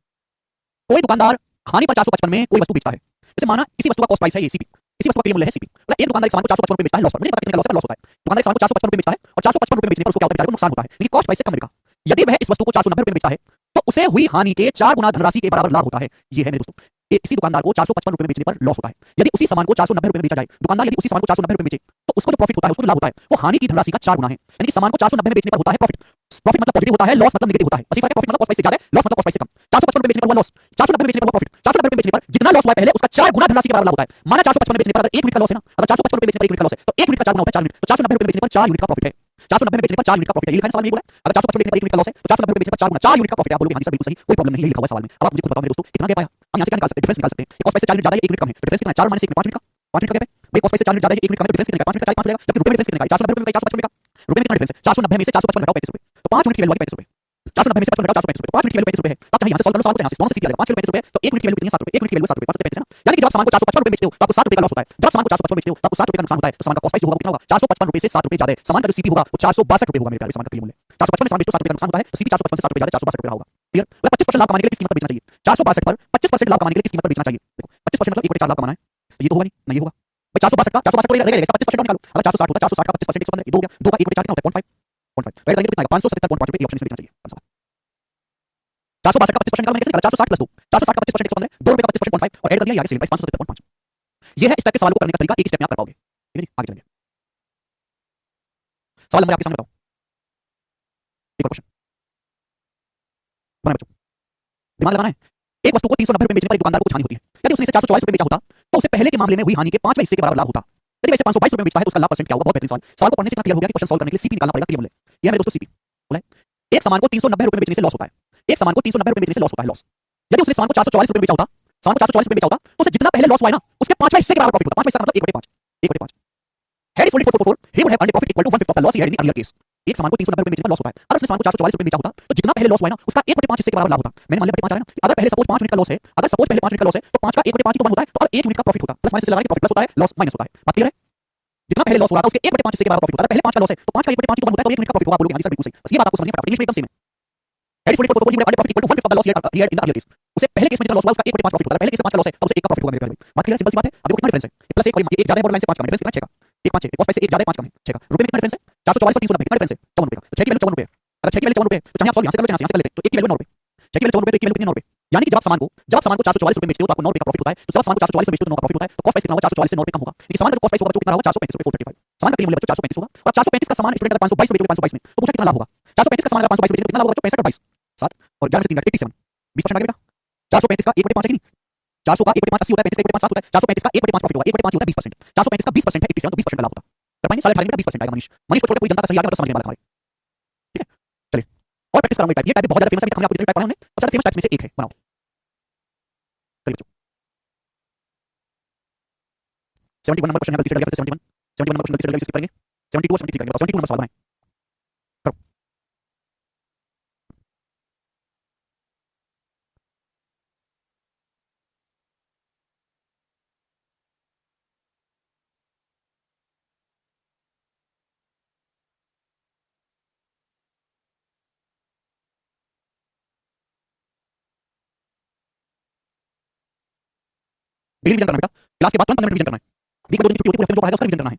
कोई दुकानदार हानि पर 455 में कोई वस्तु बेचता है, जैसे माना इसी वस्तु का कॉस्ट प्राइस है सीपी, इसी वस्तु का मूल्य है सीपी। मतलब एक दुकानदार एक सामान को 455 रुपए बेचता है, लॉस पर, मुझे पता कितने का लॉस है, लॉस होता है। दुकानदार एक सामान को 455 रुपए बेचता है और 455 रुपए बेचने पर उसको क्या होता है, नुकसान होता है, लेकिन कॉस्ट प्राइस से कम मिलेगा। यदि वह इस वस्तु को 490 रुपए में बेचता है तो उसे हुई हानि के 4 गुना धनराशि के बराबर लाभ होता है। ये है मेरे दोस्तों, इसी दुकानदार को 455 रुपए में बेचने पर लॉस होता है। यदि उसी सामान को 490 रुपए में बेचा जाए, दुकानदार यदि उसी सामान को 490 रुपए में बेचे तो उसको जो प्रॉफिट होता है, उसको जो लाभ होता है, वो हानि की धनराशि का 4 गुना है। यानी कि सामान को 490 में बेचने पर होता है प्रॉफिट, प्रॉफिट मतलब पॉजिटिव होता है, लॉस मतलब नेगेटिव होता है। बस ये फर्क है, प्रॉफिट मतलब कॉस्ट प्राइस से ज्यादा है, लॉस मतलब कॉस्ट प्राइस से कम। 455 रुपए बेचने पर हुआ लॉस, 490 में बेचने पर हुआ प्रॉफिट। 490 में बेचने पर जितना लॉस हुआ पहले उसका 4 गुना धनराशि के बराबर लाभ होता है। माना 455 में बेचने पर अगर 1 मिनट का लॉस है ना, अगर 455 रुपए बेचने पर 1 मिनट का लॉस है तो 1 मिनट का 4 गुना होता है 4 मिनट, तो 490 रुपए बेचने पर 4 यूनिट का प्रॉफिट है। 490 में बेचने पर 4 यूनिट का प्रॉफिट है, ये लिखा है सवाल में, ये बोला है। अगर 455 बेचने पर 1 मिनट का लॉस है तो 490 रुपए बेचने पर 4 गुना 4 यूनिट का प्रॉफिट है। आप बोलोगे हां जी सर बिल्कुल सही, कोई प्रॉब्लम नहीं, ये लिखा हुआ है सवाल में। अब आप मुझे खुद बताओ मेरे दोस्तों, कितना गैप आया? हम यहां से क्या निकाल सकते हैं? डिफरेंस निकाल सकते हैं। कॉस्ट प्राइस से 4 मिनट ज्यादा है, 1 मिनट कम है, तो डिफरेंस कितना है? 4 - 1 में 5 मिनट का, 5 मिनट का गैप है भाई। कॉस्ट प्राइस से 4 मिनट ज्यादा है, 1 मिनट कम है, तो डिफरेंस कितना है? 5 मिनट का 5 हो जाएगा। जबकि रुपए में डिफरेंस कितना है? 490 रुपए में 455 का, रुपए में कितना डिफरेंस है? 490 में से 455 घटाओ 35 रुपए, तो 5 यूनिट की वैल्यू आ गई 35 रुपए। 490 में से 55 घटाओ 435 रुपए, 5 मिनट की वैल्यू 35 रुपए है। अब चाहे यहां से सॉल्व कर लो, सॉल्व करो यहां से, दोनों से सीपी आ जाएगा 5 किलो 35 रुपए, तो 1 मिनट की वैल्यू कितनी है? 7 रुपए, 1 मिनट की वैल्यू 7 रुपए, 5 7 है ना। यानी कि जब आप सामान को 455 रुपए बेचते हो तो आपको 7 रुपए का लॉस होता है। जब सामान को 455 बेचते हो तो आपको 7 रुपए का नुकसान होता है। तो सामान का कॉस्ट प्राइस जो होगा वो कितना होगा? 455 रुपए से 7 रुपए ज्यादा है। सामान का जो सीपी होगा वो 462 रुपए होगा मेरे प्यारे, सामान का क्लियर मूल्य 455 में सामान बेचते हो 7 रुपए का नुकसान होता है, तो सीपी 455 से 7 रुपए ज्यादा 462 रुपए होगा। क्लियर? मतलब 25% लाभ कमाने के लिए किस कीमत पर बेचना चाहिए? 462 पर 25% लाभ कमाने के लिए किस कीमत पर बेचना चाहिए? देखो 25% मतलब 1/4 लाभ कमाना है, तो ये तो होगा नहीं, नहीं होगा भाई। 462 का 462 रहेगा, 25% निकालो। अगर 460 होता है 460 का 25% 115, ये 2 हो गया, 2 का 1/4 कितना होता है? 0.5 0.5 राइट, कितना आएगा? 577.5 रुपए। ये ऑप्शन इसमें बेचना चाहिए। 462 का 25% निकालने कैसे निकाला? 460 प्लस 2, 460 का 25% 115, 2 रुपए का 25% 0.5 और ऐड कर दिया, ये आ गया सेलिंग प्राइस 577.5। ये है इस टाइप के सवाल को करने का तरीका, एक स्टेप में आप कर पाओगे। ठीक है जी, आगे चलेंगे। सवाल नंबर आपके सामने बताओ, एक और क्वेश्चन बना बच्चों, दिमाग लगाना है। एक वस्तु को 390 रुपए बेचने पर एक दुकानदार को कुछ हानि होती है। यदि उसने इसे 444 रुपए बेचा होता तो उसे पहले के मामले में हुई हानि के 5वें हिस्से के बराबर लाभ होता। यदि वैसे 522 रुपए में बेचता है तो उसका लाभ परसेंट क्या होगा? बहुत बेहतरीन सवाल। सवाल को पढ़ने से इतना क्लियर हो गया कि क्वेश्चन सॉल्व करने के लिए सीपी निकालना पड़ेगा, क्लियर मूल्य। ये है मेरे दोस्तों सीपी। बोला है एक सामान को 390 रुपए में बेचने से लॉस होता है, एक सामान को 390 रुपए बेचने से लॉस होता है, लॉस। यदि उसने सामान को 444 रुपए में बेचा होता, सामान को 444 रुपए में बेचा होता, तो उसे जितना पहले लॉस हुआ है ना, उसके 5वां हिस्से के बराबर प्रॉफिट होता। 5वां हिस्सा मतलब 1/5, 1/5। Had he sold it for 444, he would have earned a profit equal to 1/5 of the loss he had in the earlier case. एक सामान को 390 रुपए बेचने पर लॉस होता है। अगर उसने सामान को 444 रुपए बेचा होता, तो जितना पहले लॉस हुआ है ना, उसका 1/5 हिस्से के बराबर लाभ होता। मैंने मान लिया 5 आ रहा है ना, अगर पहले सपोज 5 यूनिट का लॉस है, अगर सपोज पहले 5 यूनिट का लॉस है, तो 5 का 1/5 ही तो 1 होता है, तो और 1 यूनिट का प्रॉफिट होता। प्लस माइनस से लगा के प्रॉफिट प्लस होता है, लॉस माइनस होता है। बात क्लियर है? जितना पहले लॉस हो रहा था, उसके 1/5 हिस्से के बराबर प्रॉफिट होता है। पहले 5 का लॉस है, तो 5 का 1/5 ही तो 1 होता है, तो 1 यूनिट का प्रॉफिट होगा। आप बोलोगे हां जी सर बिल्कुल सही। बस ये बात आपको समझनी पड़ेगी, इंग्लिश में एकदम सेम है। Had he sold it for 444, he would have earned a profit equal to 1/5 of the loss he had in the earlier case. उसे पहले केस में जितना लॉस हुआ, उसका 1/5 प्रॉफिट होता है। पहले केस में 5 का लॉस है, तो उसे 1 का प्रॉफिट होगा मेरे भाई। बात क्लियर है? सिंपल सी बात है। अब देखो कितना डिफरेंस है। प्लस 1 और 1 ज्यादा है, बॉर्डर लाइन से 5 कम है, डिफरेंस कितना है? 6 का। 1 5 है, कॉस्ट प्राइस से 1 ज्यादा है, 5 कम है, 6 का। रुपए में कितना डिफरेंस है? 444 और 390 कितना डिफरेंस है? 54 रुपए का। तो 6 की वैल्यू 54 रुपए है। अगर 6 की वैल्यू 54 रुपए है, तो चाहे आप सॉल्व यहां से कर लो, चाहे यहां से कर लेते, तो 1 की वैल्यू 9 रुपए। 6 की वैल्यू 54 रुपए, तो 1 की वैल्यू कितनी? 9 रुपए। यानी कि जब आप सामान को 444 रुपए बेचते हो, तो आपको 9 रुपए का प्रॉफिट होता है। तो जब सामान को 444 रुपए बेचते हो, तो 9 का प्रॉफिट होता है। तो कॉस्ट प्राइस कितना होगा? 444 से 9 रुपए कम होगा। लेकिन सामान का कॉस्ट प्राइस होगा, जो कितना होगा? 435 रुपए 435। सामान का मूल्य बच्चों 435 होगा, और 435 का सामान स्टूडेंट अगर 522 बेचोगे 522 में, तो पूछा कितना लाभ होगा? 435 का सामान अगर 522 बेचोगे, तो कितना लाभ होगा? 65 और 22 7 और 11 से 3 87 20% आ गया बेटा। 435 का 1/5 है कि नहीं? 400 का 1/5 80 होता है, 35 का 1/5 7 होता है। 435 का 1/5 प्रॉफिट होगा, 1/5 होता है 20%। 435 का 20% है 87, तो 20% का लाभ होता। कर पाएंगे? 18.5 में 20% आएगा। मनीष को छोड़ के पूरी जनता का सही आ गया, मतलब समझने वाला हमारे। ठीक है, चलिए और प्रैक्टिस कराऊंगा। टाइप ये टाइप बहुत ज्यादा फेमस है, हमने आपको जितने टाइप पढ़े हमने, सबसे ज्यादा फेमस टाइप्स में से एक है। बनाओ, करिए बच्चों। 71 नंबर क्वेश्चन है, गलती से डल गया, 71 नंबर क्वेश्चन गलती से डल गया, स्किप करेंगे। 72 और 73 करेंगे। 72 नंबर सवाल बनाएं, करो। डेली रिवीजन करना बेटा, क्लास के बाद तुरंत 15 मिनट रिवीजन करना है। वीक में 2 दिन की छुट्टी होती है, पूरे दिन जो पढ़ाएगा उसका रिवीजन करना है।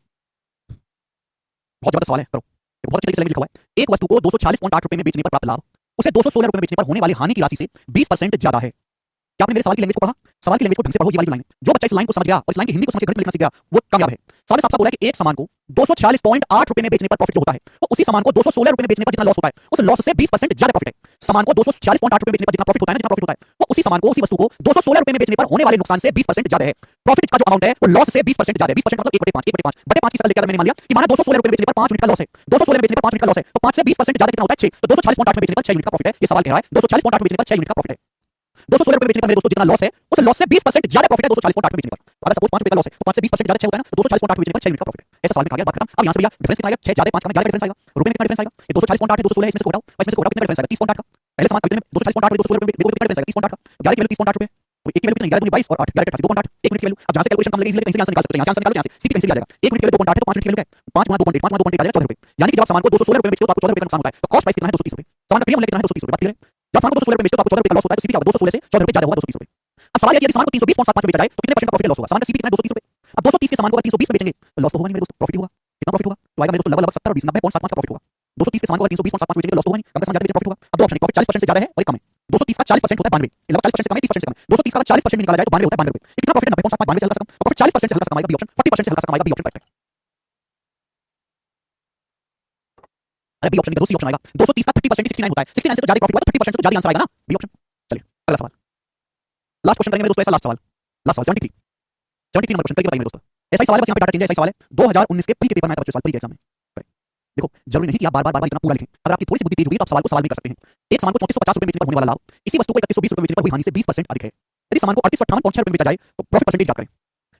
बहुत जबरदस्त सवाल है, करो। देखो बहुत अच्छे तरीके से लिखा हुआ है। एक वस्तु को 246.8 रुपए में बेचने पर प्राप्त लाभ उसे 216 रुपए में बेचने पर होने वाली हानि की राशि से 20% ज्यादा है। क्या आपने मेरे सवाल की लैंग्वेज को पढ़ा? सवाल की लैंग्वेज को ढंग से पढ़ो। ये वाली लाइन, जो बच्चा इस लाइन को समझ गया और इस लाइन की हिंदी को समझ के गणित लिखना सीख गया, वो कामयाब है। सवाल साफ साफ बोला है कि एक सामान को 246.8 रुपए में बेचने पर प्रॉफिट जो होता है, वो उसी सामान को 216 रुपए में बेचने पर जितना लॉस होता है, उस लॉस से 20% ज्यादा प्रॉफिट है। सामान को 246.8 रुपए में बेचने पर जितना प्रॉफिट होता है ना, जितना प्रॉफिट होता है, वो उसी सामान को, उसी वस्तु को 216 रुपए में बेचने पर होने वाले नुकसान से 20% ज्यादा है। प्रॉफिट का जो अमाउंट है वो लॉस से 20% ज्यादा है। 20% मतलब 1/5 1/5 बटे 5 की शक्ल लेकर मैंने मान लिया कि माना 216 रुपए में बेचने पर 5 यूनिट का लॉस है। 216 में बेचने पर 5 यूनिट का लॉस है, तो 5 से 20% ज्यादा कितना होता है? 6। तो 246.8 में बेचने पर 6 यूनिट का प्रॉफिट है। ये सवाल कह रहा है 246.8 में बेचने पर 6 यूनिट का प्रॉफिट है। 216 रुपए बेचने पर मेरे दोस्तों जितना लॉस है, उस लॉस से 20% ज्यादा प्रॉफिट है 246.8 में बेचने पर। अगर सपोज 5 रुपए का लॉस है, तो 5 से 20% ज्यादा 6 होता है ना, तो 246.8 में बेचने पर 6 यूनिट का प्रॉफिट है। ऐसा सवाल में कहा गया। बात खत्म। अब यहां से भैया डिफरेंस कितना आएगा? 6 ज्यादा 5 कम, 11 का डिफरेंस आएगा। रुपए में कितना डिफरेंस आएगा? ये 246.8 है, 216 है, इसमें से घटाओ, इसमें से घटाओ, कितना डिफरेंस आएगा? 30.8 का। पहले समान खरीदने में 246.8 में 216 रुपए में कितना डिफरेंस आएगा? 30.8 का। 11 की वैल्यू 30.8 रुपए, तो 1 की वैल्यू कितनी? 11 दूनी 22 और 8 11 28 2.8 1 मिनट की वैल्यू। अब जहां से कैलकुलेशन कम लगेगी, इसलिए कहीं से आंसर निकाल सकते हैं। यहां से आंसर निकालो, यहां से सीधी कहीं से आ जाएगा। 1 मिनट की वैल्यू 2.8 है, तो 5 मिनट की वैल्यू क्या है? 5 गुणा 2.8 5 गुणा 2.8 आ जाएगा 14 रुपए। यानी कि जब आप सामान को 216 रुपए में बेचते हो, तो आपको 14 रुपए का नुकसान होता है। तो कॉस्ट प्राइस कितना है? 230 रुपए। सामान का प्रीमियम कितना है? 230 रुपए। बात क्लियर है? जब सामान को 216 रुपए में बेचते हो, तो आपको 14 रुपए का लॉस होता है, तो सीपी क्या होगा? 216 से 14 रुपए ज्यादा होगा, 230 रुपए। अब सवाल है कि यदि सामान को 320.75 में बेचा जाए, तो कितने परसेंट का प्रॉफिट लॉस होगा? सामान का सीपी कितना है? 230 रुपए। अब 230 के सामान को अगर 320 में बेचेंगे, तो लॉस तो होगा नहीं मेरे दोस्तों, प्रॉफिट होगा। कितना प्रॉफिट होगा? तो आएगा मेरे दोस्तों लगभग 70 और 20 90.75 का प्रॉफिट होगा। 230 के सामान को अगर 320.75 में बेचेंगे, तो लॉस तो होगा नहीं, कम का सामान ज्यादा बेचेंगे, प्रॉफिट होगा। अब दो ऑप्शन है, प्रॉफिट 40% से ज्यादा है और एक कम है। 230 का 40% होता है 92, लगभग 40% से कम है, 30% से कम है। 230 का 40% निकाला जाए तो 92 होता है, 92 रुपए। कितना प्रॉफिट है? 90.75, 92 से हल्का सा कम। प्रॉफिट 40% से हल्का सा कम आएगा, बी ऑप्शन। 40% से हल्का सा कम आएगा, बी ऑप्शन करेक्ट है। अरे बी ऑप्शन में दूसरी ऑप्शन आएगा। 230 का 30% 69 होता है, 69 से तो ज्यादा प्रॉफिट होगा, तो 30% से तो ज्यादा आंसर आएगा ना, बी ऑप्शन। चलिए अगला सवाल, लास्ट क्वेश्चन करेंगे मेरे दोस्तों, ऐसा लास्ट सवाल, 73 नंबर क्वेश्चन करके बताइए मेरे दोस्तों। ऐसा ही सवाल है, बस यहाँ पे डाटा चेंज है। ऐसा ही सवाल है 2019 के प्री के पेपर में आया था बच्चों, सवाल प्री के एग्जाम में। देखो जरूरी नहीं कि आप बार-बार इतना पूरा लिखें। अगर आपकी थोड़ी सी बुद्धि तेज होगी तो आप सवाल को सवाल भी कर सकते हैं। एक सामान को 3450 रुपए बेचने पर होने वाला लाभ इसी वस्तु को 3120 रुपए बेचने पर हुई हानि से 20% अधिक है। यदि सामान को 3858.6 रुपए में बेचा जाए, तो प्रॉफिट परसेंटेज ज्ञात करें।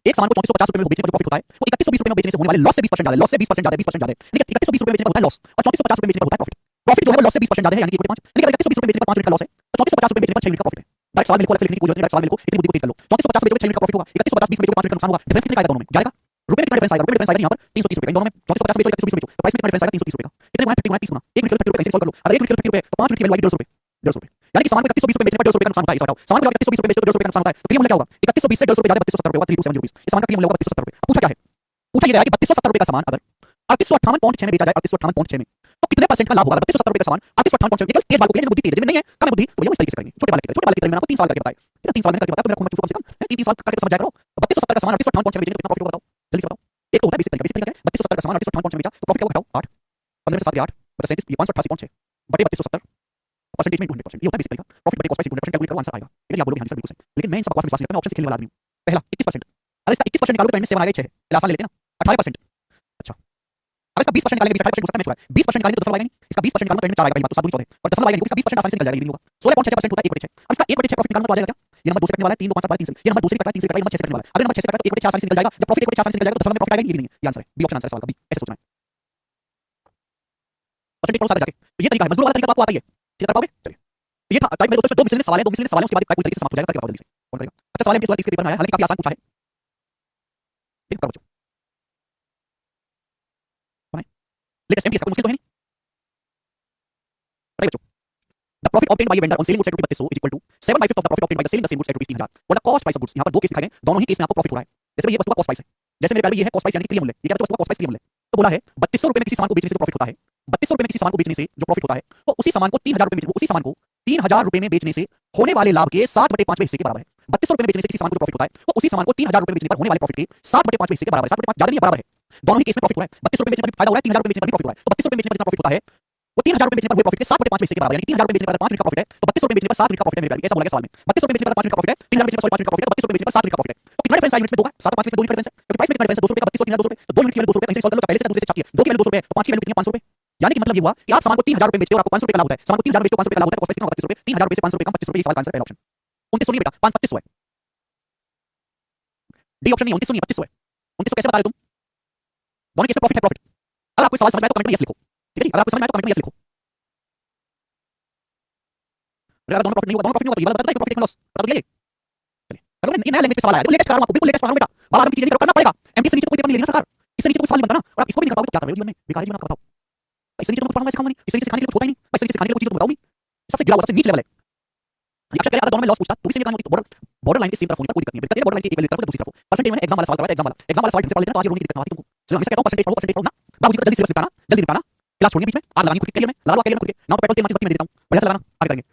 एक सामान को 3450 रुपए में बेचने पर जो प्रॉफिट होता है, वो 3120 रुपए में बेचने से होने वाले लॉस से 20% ज्यादा है। लॉस से 20% ज्यादा है, 20% ज्यादा है। लेकिन 3120 रुपए में बेचने पर होता है लॉस, और 3450 रुपए में बेचने पर होता है प्रॉफिट। प्रॉफिट जो है वो लॉस से 20% ज्यादा है, यानी कि 1/5। लेकिन अगर 3120 रुपए बेचने पर 5 यूनिट का लॉस है, तो 3450 रुपए बेचने पर 6 यूनिट का प्रॉफिट है। डायरेक्ट सवाल में लिखो, अलग से लिखने की कोई जरूरत नहीं, डायरेक्ट सवाल में लिखो, इतनी बुद्धि को तेज कर लो। 3450 बेचोगे 6 यूनिट का प्रॉफिट होगा, 3150 20 बेचोगे 5 यूनिट का नुकसान होगा। डिफरेंस कितना आएगा दोनों में? क्या आएगा? रुपए में कितना डिफरेंस आएगा? रुपए में डिफरेंस आएगा यहाँ पर 330 रुपए, इन दोनों में 3450 बेचो 3120 बेचो, तो प्राइस में कितना डिफरेंस आएगा? 330 रुपए का। कितने गुना है? 50 गुना 30 गुना। 1 मिनट के लिए 30 रुपए कैसे सॉल्व कर लो? अगर 1 मिनट के लिए 50 रुपए, तो 5 मिनट की वैल्यू आएगी 150 रुपए, 150 रुपए। यानी कि सामान को 3120 रुपए बेचने पर 150 रुपए का नुकसान होता है। इस बताओ, सामान को 3120 रुपए बेचते तो 150 रुपए का नुकसान होता है, तो प्रीमियम मूल्य क्या होगा? 3120 से 150 रुपए ज्यादा 3270 रुपए होगा, 3270 रुपीस। इस सामान का प्रीमियम मूल्य होगा 3270 रुपए। अब पूछा क्या है? पूछा ये गया कि 3270 रुपए का सामान अगर 3858.6 में बेचा जाए, 3858.6 में, तो कितने परसेंट का लाभ होगा? 3270 रुपए का सामान 3858.6 में, केवल तेज बात को बुद्धि तेज है, नहीं है कम है बुद्धि, तो भैया इस तरीके से करेंगे। छोटे वाले की तरह मैंने आपको 3 साल करके बताया, 3 साल मैंने करके बताया, तो मेरा खून कम से कम 3 साल करके समझ जाया करो। 3270 का सामान 3858.6 में बेचेंगे तो कितना प्रॉफिट होगा बताओ, जल्दी से बताओ। एक तो होता है बेसिक तरीका, बेसिक तरीका क्या है? 3270 का सामान 3858.6 में बेचा तो प्रॉफिट क्या होगा? बताओ 8 15 से 7 8 37 ये 588.6 बटे 3270 परसेंटेज में 100%, ये होता है बेसिक तरीका। प्रॉफिट बटे कॉस्ट प्राइस 100% कैलकुलेट करो, आंसर आएगा। लेकिन आप बोलोगे हां सर बिल्कुल सही, लेकिन मैं इन सब बकवास में विश्वास नहीं करता, मैं ऑप्शन से खेलने वाला आदमी हूं। पहला 21%, अगर इसका 21% निकालो तो एंड में 7 आ गए 6 है, लास्ट में लेते हैं ना 18%। अच्छा अब इसका 20% निकालेंगे, 20% हो सकता है मैं 20% निकालेंगे तो दशमलव आएगा नहीं, इसका 20% निकालना तो एंड में 4 आएगा, पहली बात तो 7 2 14 और दशमलव आएगा नहीं, इसका 20% आसानी से निकल जाएगा, ये भी नहीं होगा। 16.6% होता है 1/6। अब इसका 1/6 प्रॉफिट निकालना तो आ जाएगा क्या? ये नंबर 2 से कटने वाला है, 3 2 5 7 3 से, ये नंबर 2 से कट रहा है, 3 से कट रहा है, ये नंबर 6 से कटने वाला है। अगर नंबर 6 से कटा तो 1/6 आसानी से निकल जाएगा, जब प्रॉफिट 1/6 आसानी से निकल जाएगा तो दशमलव में प्रॉफिट आएगा, ये भी नहीं है, ये आंसर है, बी ऑप्शन आंसर है सवाल का, बी ऐसे सोचना है। परसेंटेज पढ़ो सारे जाके, तो ये तरीका है, मजदूर वाला तरीका तो आपको आता ही है, ठीक है, कर पाओगे? चलिए, तो ये था टाइप मेरे दोस्तों, दो मिसलेनियस सवाल है, दो मिसलेनियस सवाल है, उसके बाद पूरी तरीके से समाप्त हो जाएगा, करके बताओ जल्दी से, कौन करेगा? अच्छा सवाल है, इस पेपर में आया, हालांकि काफी आसान पूछा है, ठीक करो बच्चों, बनाए लेटेस्ट एमपीएस का, मुश्किल तो है नहीं, बताइए बच्चों। The profit obtained by a vendor on selling goods at ₹3200 is equal to 7/5 of the profit obtained by the selling the same goods at ₹3000. What the cost price of goods? यहाँ पर दो केस दिखाए गए, दोनों ही case में आपको profit हो रहा है। जैसे ये वस्तु का कॉस्ट प्राइस है, जैसे मेरे प्यारे ये है कॉस्ट प्राइस यानी कि क्रिया मूल्य, ये क्या है वस्तु का कॉस्ट प्राइस क्रिया मूल्य। तो बोला है ₹3200 में किसी सामान को बेचने से प्रॉफिट होता है, ₹3200 में किसी सामान को बेचने से जो प्रॉफिट होता है, तो उसी सामान को ₹3000 उसी सामान को ₹3000 में बेचने से होने वाले लाभ के 7/5 हिस्से के बराबर है। ₹3200 में बेचने से किसी सामान को प्रॉफिट होता है, तो उसी सामान को ₹3000 बेचने पर होने वाले प्रॉफिट के 7/5 हिस्से के बराबर है। 7/5 ज्यादा नहीं, बराबर है। दोनों ही केस में प्रॉफिट हो रहा है, ₹3200 बेचने पर फायदा हो रहा है, ₹3000 बेचने पर भी प्रॉफिट हो रहा है। तो ₹3200 बेचने पर जितना प्रॉफिट होता है वो ₹3000 बेचने पर हुए प्रॉफिट के 7/5 हिस्से के बराबर है, यानी ₹3000 बेचने पर 5 मिनट का प्रॉफिट है, तो ₹3200 बेचने पर 7 मिनट का प्रॉफिट है मेरे प्यारे, ऐसा बोला गया सवाल में। ₹3200 बेचने पर 5 मिनट का प्रॉफिट है, ₹3000 बेचने पर 5 मिनट का प्रॉफिट है, ₹3200 बेचने पर 7 मिनट का प्रॉफिट है। तो कितना डिफरेंस है यूनिट्स में? 2 का 7 और 5 में 2 डिफरेंस है, क्योंकि प्राइस में कितना डिफरेंस है? ₹200 का 3200 ₹3000 तो 2 यूनिट की वैल्यू ₹200, कहीं से सॉल्व कर लो, पहले से दूसरे से छाती है, 2 की वैल्यू ₹200 तो 5 की वैल्यू कितनी है? ₹500। यानी कि मतलब ये हुआ कि आप सामान को ₹3000 बेचते हो और आपको ₹500 का लाभ होता है, सामान को ₹3000 बेचते हो ₹500 का लाभ होता है, कॉस्ट प्राइस कितना होगा? ₹3200, ₹3000 से ₹500 कम ₹25, ये सवाल का आंसर है, पहला ऑप्शन। 2900 नहीं बेटा, 2500 है, डी ऑप्शन नहीं, 2900 नहीं, 2500 है। 2900 कैसे बता रहे तुम? दोनों केस में प्रॉफिट है, प्रॉफिट। अगर आपको सवाल समझ में आए तो कमेंट में यस लिखो, ठीक है जी, अगर आपको समझ में आए तो कमेंट में यस लिखो। अगर दोनों प्रॉफिट नहीं होगा, दोनों प्रॉफिट नहीं होगा, तो ये वाला बता दो प्रॉफिट लॉस बता दो, ये चलिए अगर ये नया लैंग्वेज पे सवाल आया, तो लेटेस्ट करा रहा हूं आपको, बिल्कुल लेटेस्ट करा रहा हूं बेटा, बाल आदमी चीजें नहीं करना पड़ेगा, एमटी से नीचे तो कोई पेपर नहीं लेना सरकार, इससे नीचे कोई सवाल नहीं बनता ना, और आप इसको भी नहीं कर पाओगे तो क्या कर रहे हो जीवन में, बेकार जीवन आपका, बताओ। इससे नीचे तो मैं पढ़ाऊंगा, सिखाऊंगा नहीं, इससे नीचे सिखाने के लिए कुछ होता ही नहीं, इससे नीचे सिखाने के लिए कुछ चीज तो बताऊं नहीं, सबसे गिरा हुआ, सबसे नीचे लेवल है। अक्षर कह रहा था दोनों में लॉस पूछता, तो भी सेम निकालना होती, तो बॉर्डर लाइन के सेम तरफ होने पर कोई दिक्कत नहीं है, बॉर्डर लाइन के एक वैल्यू तरफ दूसरी तरफ हो। परसेंटेज में एग्जाम वाला सवाल करवाया, एग्जाम वाला सवाल ढंग से पढ़ लेना, तो आज ये रोने की दिक्कत ना आती तुमको। चलो हमेशा कहता हूं परसेंटेज पढ़ो, परसेंटेज पढ़ो ना, बाबूजी को जल्दी सिलेबस निपटाना, जल्दी निपटाना, क्लास छोड़नी बीच में, आग लगानी खुद के करियर में, लगा लो अकेले में खुद के, ना तो पेट्रोल तेल माचिस बत्ती में दे देता हूं, बढ़िया से लगाना, आगे करेंगे।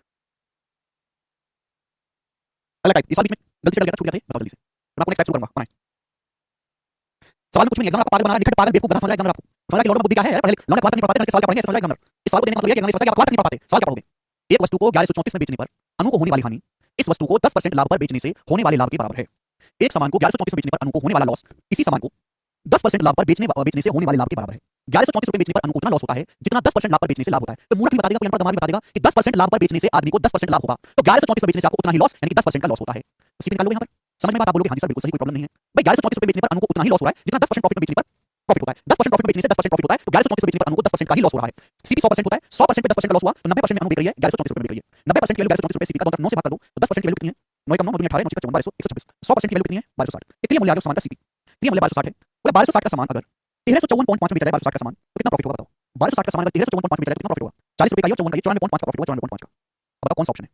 पहला टाइप इस वाले बीच में गलती से डल गया, छूट गया था, बताओ जल्दी से, मैं आपको नेक्स्ट टाइप शुरू करूंगा, बनाए सवाल में कुछ नहीं, एग्जाम आपको पागल बनाना, निकट पागल बेवकूफ बना, समझ एग्जाम आपको समझा कि लौंडा बुद्धि का है यार, पहले लौंडा क्लास नहीं पढ़ पाते, सवाल क्या पढ़ेंगे, समझा एग्जाम इस सवाल को देने का मतलब ये है कि एग्जाम सोचता है कि आप क्लास नहीं पढ़ पाते, सवाल क्या पढ़ोगे? एक वस्तु को 1134 में बेचने पर अनु को होने वाली हानि इस वस्तु को 10% लाभ पर बेचने से होने वाले लाभ के बराबर है। एक सामान को 1134 में बेचने पर अनु को होने वाला लॉस इसी सामान को 10% लाभ पर बेचने से होने वाले लाभ के बराबर है। 1134 रुपए बेचने पर अनु को उतना लॉस होता है जितना 10% लाभ पर बेचने से लाभ होता है। तो मूर्ख भी बता देगा, कोई अनपढ़ दिमाग बता देगा कि 10% लाभ पर बेचने से आदमी को 10% लाभ होगा, तो 1134 पर बेचने से आपको उतना ही लॉस यानी कि 10% का लॉस होता है। तो सीपी निकाल लो, यहाँ पर समझ में बात आप बोलोगे हाँ जी सर बिल्कुल सही, कोई प्रॉब्लम नहीं है भाई। 1134 रुपए बेचने पर अनु को उतना ही लॉस हो रहा है जितना 10% प्रॉफिट बेचने पर प्रॉफिट होता है। 10% प्रॉफिट बेचने से 10% प्रॉफिट होता है, तो 1134 बेचने पर अनु को 10% का ही लॉस हो रहा है। सीपी 100% होता है, 100% पे 10% का लॉस हुआ तो 90% में अनु बेच रही है, 1134 रुपए बेच रही है। 90% की वैल्यू 1134 रुपए, सीपी का 9 से भाग कर दो तो 10% की वैल्यू कितनी है? 9 कम 9 9 18 9 54 126। 100% की वैल्यू कितनी है? 1260। कितनी मूल्य आ गया सामान का सीपी? कितनी मूल्य 1260 है। बोला 1260 का सामान अगर 1354.5 में बेचा जाए 1260 का सामान तो कितना प्रॉफिट होगा बताओ? 1260 का सामान अगर 1354.5 में बेचा जाए तो कितना प्रॉफिट होगा? 40 रुपए का, 54 का, 94.5 का प्रॉफिट होगा, 94.5 का। अब बताओ कौन सा ऑप्शन है?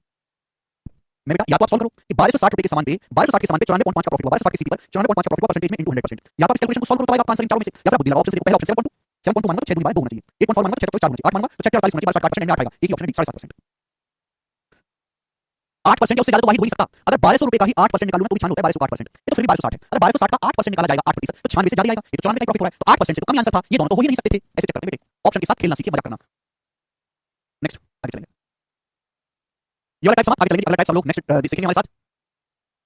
मैं बेटा या तो आप सॉल्व करो कि 1260 रुपए के सामान पे 1260 के सामान पे 94.5 का प्रॉफिट होगा, 1260 की सीपी पर 94.5 का प्रॉफिट होगा, परसेंटेज में इनटू 100%। या तो आप इस कैलकुलेशन को सॉल्व करो तो आपका आंसर इन चारों में से, या फिर आप बुद्धि लगाओ, ऑप्शन से पहला ऑप्शन 7.2 मांगा तो 6 गुना 2 होना चाहिए, 8.4 मांगा तो 6 4 होना चाहिए, 8 मांगा तो 6 48 होना चाहिए, 1260% में 8 आएगा, एक ही ऑप्शन है 7.5%। 8% या उससे ज्यादा तो वाहिद हो ही सकता। अगर 1200 रुपए का ही 8% निकालूं तो भी 96 होता है, 1200 8%, ये तो फिर भी 1260 है। अगर 1260 का 8% निकाला जाएगा 8% तो 96 से ज्यादा आएगा, ये तो 94 का प्रॉफिट हो रहा है, तो 8% से तो कम ही आंसर था, ये दोनों तो हो ही नहीं सकते थे। ऐसे चेक करते बेटे, ऑप्शन के साथ खेलना सीखिए, मजा करना। नेक्स्ट आगे चलेंगे, ये वाला टाइप समाप्त, आगे चलेंगे अगला टाइप सब लोग नेक्स्ट सीखेंगे हमारे साथ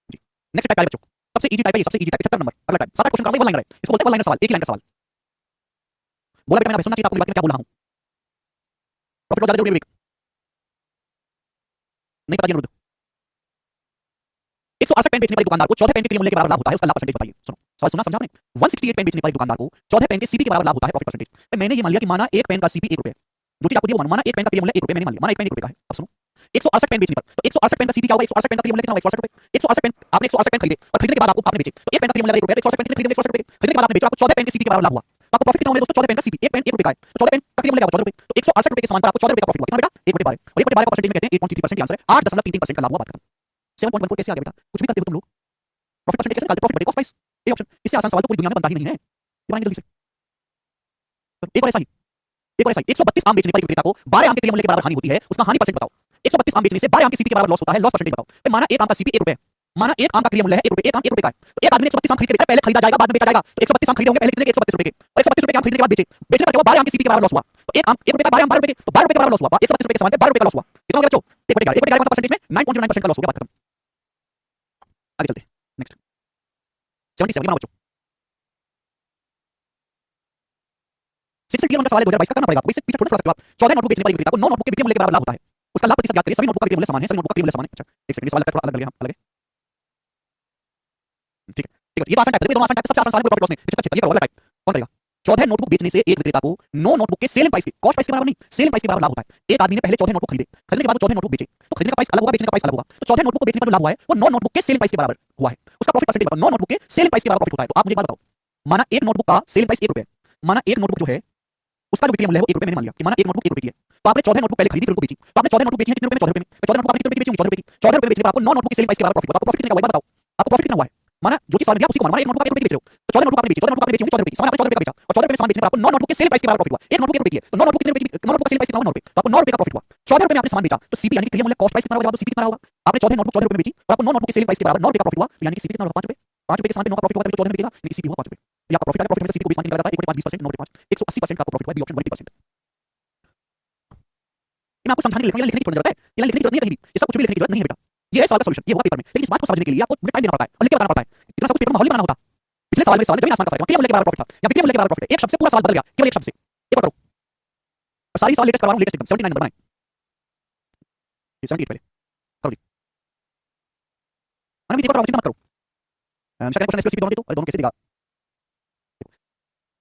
जी। नेक्स्ट टाइप है बच्चों, सबसे इजी टाइप है, ये सबसे इजी टाइप 77 नंबर अगला टाइप। 7 8 क्वेश्चन कराऊंगा, वन लाइनर है, इसको बोलते हैं वन लाइनर सवाल, एक ही लाइन का सवाल। बोला बेटा मैंने सुनना चाहिए आपको बात में क्या बोल रहा हूं, प्रॉफिट लॉस ज्यादा जरूरी है, नहीं पता जी। 168 पेन बेचने पर दुकानदार को 14 पेन के मूल्य के बराबर लाभ होता है, उसका लाभ परसेंटेज बताइए। सुनो सवाल सुना समझा आपने? 168 पेन बेचने पर दुकानदार को 14 पेन के सीपी के बराबर लाभ होता है, प्रॉफिट परसेंटेज। तो मैंने ये मान लिया कि माना एक पेन का सीपी 1 रुपए, जो चीज आपको दिया माना एक पेन का क्रिया मूल्य 1 रुपए, मैंने मान लिया माना एक पेन 1 रुपए का है। अब सुनो 168 पेन बेचने पर, तो 168 पेन का सीपी क्या होगा? 168 पेन का क्रिया मूल्य कितना होगा? 168 रुपए। 168 पेन आपने 168 पेन खरीदे और खरीदने के बाद आपको आपने बेचे, तो एक पेन का क्रिया मूल्य 1 रुपए, 168 पेन खरीदे 168 रुपए, खरीदने के बाद आपने बेचा, आपको 14 पेन के सीपी के बराबर लाभ हुआ, तो आपको प्रॉफिट कितना होगा दोस्तों? 14 पेन का सीपी, एक पेन 1 रुपए का है, तो 14 पेन का क्रिया मूल्य क्या होगा? 14 रुपए, तो 168 रुपए के समान पर आपको 14 रुपए का प्रॉफिट हुआ, कितना बेटा? 1/12, और 1/12 का परसेंटेज में कहते हैं 8.33%, आंसर है 8.33% का लाभ हुआ, बात खत्म। 7.14 कैसे आ गया बेटा? कुछ भी करते हो तुम लोग, प्रॉफिट परसेंटेज कैसे निकालते? प्रॉफिट बटे कॉस्ट प्राइस, ये ऑप्शन, इससे आसान सवाल तो पूरी दुनिया में बनता ही नहीं है, ये बनाएंगे जल्दी से। एक और ऐसा ही, एक और ऐसा ही, 132 आम बेचने पर विक्रेता को 12 आम के क्रिया मूल्य के बराबर हानि होती है, उसका हानि परसेंट बताओ। 132 आम बेचने से 12 आम के सीपी के बराबर लॉस होता है, लॉस परसेंटेज बताओ। तो माना एक आम का सीपी 1 रुपए, माना एक आम का क्रिया मूल्य है 1 रुपए, एक आम 1 रुपए का है, तो एक आदमी ने 132 आम खरीद के बेचा, पहले खरीदा जाएगा बाद में बेचा जाएगा, तो 132 आम खरीदे होंगे पहले कितने के? 132 रुपए के, और 132 रुपए के आम खरीदने के बाद बेचे, बेचने पर क्या हुआ? 12 आम के सीपी के बराबर लॉस हुआ, तो एक आम 1 रुपए का 12 आम 12 रुपए के, तो 12 रुपए के बराबर लॉस हुआ, 132 रुपए के समान पे 12 रुपए का लॉस हुआ, कितना हो गया बच्चों? 1/11 का परसेंटेज में 9.09% का लॉस हो गया, बात खत्म। आगे चलते हैं नेक्स्ट 77 बच्चों, सिंपल क्लियर होने का सवाल है 2022 का करना पड़ेगा आपको, इससे पीछे छोड़ना थोड़ा सा। 14 नोटबुक बेचने पर एक विक्रेता को 9 नोटबुक के विक्रय मूल्य के बराबर लाभ होता है। उसका लाभ प्रतिशत ज्ञात करें। सभी नोटबुक का विक्रय मूल्य समान है, सभी नोटबुक का विक्रय मूल्य समान है। अच्छा एक सेकंड, सवाल लगता है थोड़ा अलग लगे, अलग है। ठीक है ठीक है, ये तो आसान टाइप है, ये दोनों आसान टाइप है, सबसे आसान सवाल है प्रॉफिट लॉस में। ये करो अगला टाइप कौन करेगा। 14 नोटबुक बेचने से एक विक्रेता को 9 नोटबुक के सेलिंग प्राइस के, कॉस्ट प्राइस के बराबर नहीं, सेलिंग प्राइस के बराबर लाभ होता है। एक आदमी ने पहले 14 नोटबुक खरीदे, खरीदने के बाद 14 नोटबुक बेचे, तो खरीदने का प्राइस अलग होगा, बेचने का प्राइस अलग होगा। तो 14 नोटबुक को बेचने का जो लाभ हुआ है वो 9 नोटबुक के सेलिंग प्राइस के बराबर हुआ है। उसका प्रॉफिट परसेंटेज बताओ, 9 नोटबुक के सेलिंग प्राइस के बराबर प्रॉफिट होता है। तो आप मुझे एक बात बताओ, माना एक नोटबुक का सेलिंग प्राइस 1 रुपए, माना एक नोटबुक जो है उसका जो विक्रय मूल्य है वो 1 रुपए, मैंने मान लिया कि माना एक नोटबुक 1 रुपए की है। तो आपने 14 नोटबुक पहले खरीदी, फिर उनको बेची, तो आपने 14 नोटबुक बेची है कितने रुपए में, 14 रुपए में। 14 नोटबुक आपने कितने रुपए की बेची होंगी, 14 रुपए की। 14 रुपए बेचने पर आपको 9 नोटबुक के सेलिंग प्राइस के बराबर प्रॉफिट होगा। आपको प्रॉफिट कितना हुआ है बताओ, आपको प्रॉफिट कितना हुआ है। माना जो चीज सवाल दिया उसी को माना एक नोटबुक आप 1 रुपए की बेच रहे हो, तो 14 नोटबुक आपने बेची, 14 नोटबुक आपने बेची 14 रुपए की, सामान आपने 14 रुपए का बेचा, और 14 रुपए के सामान बेचने पर आपको 9 नोटबुक के सेलिंग प्राइस के बराबर प्रॉफिट हुआ। एक नोटबुक 1 रुपए की है, तो 9 नोटबुक कितने रुपए की, 9 नोटबुक का सेलिंग प्राइस कितना हुआ, 9 रुपए, तो आपको 9 रुपए का प्रॉफिट हुआ। 14 रुपए में आपने सामान बेचा, तो सीपी यानी कि क्लियर मूल्य कॉस्ट प्राइस कितना होगा, तो सीपी कितना होगा। आपने 14 नोटबुक 14 रुपए में बेची और आपको 9 नोटबुक के सेलिंग प्राइस के बराबर 9 रुपए का प्रॉफिट हुआ, यानी कि सीपी कितना होगा, 5 रुपए। 5 रुपए के सामान पे 9 का प्रॉफिट होगा, तो 14 में बिकेगा, यानी सीपी हुआ 5 रुपए। ये आपका प्रॉफिट है। प्रॉफिट में सीपी को 20 मार्जिन लगा जाता है, 1 5 20%, 9 5 180% का आपको प्रॉफिट हुआ, बी ऑप्शन 1%। मैं आपको समझाने के लिए लिखने की जरूरत है, ये लिखने की जरूरत नहीं है कहीं भी, ये सब कुछ भी लिखने की जरूरत नहीं है बेटा। ये है सवाल का सॉल्यूशन, ये होगा पेपर में, लेकिन इस बात को समझने के लिए आपको मुझे टाइम देना पड़ता है और लिख के बताना पड़ता है। इतना सब कुछ पेपर में माहौल बनाना होता। पिछले सवाल में जमीन आसमान का फर्क है, विक्रय मूल्य के बराबर प्रॉफिट था या विक्रय मूल्य के बराबर प्रॉफिट है, एक शब्द से पूरा सवाल बदल गया, केवल एक शब्द से। एक बार करो, और सारी सवाल लेटेस्ट करवा रहा हूं, लेटेस्ट एकदम 79 नंबर बनाए, 78 पहले करो जी। मैंने एक बार चिंता मत करो, सेकंड क्वेश्चन इसको दोनों दे दो और दोनों कैसे देगा।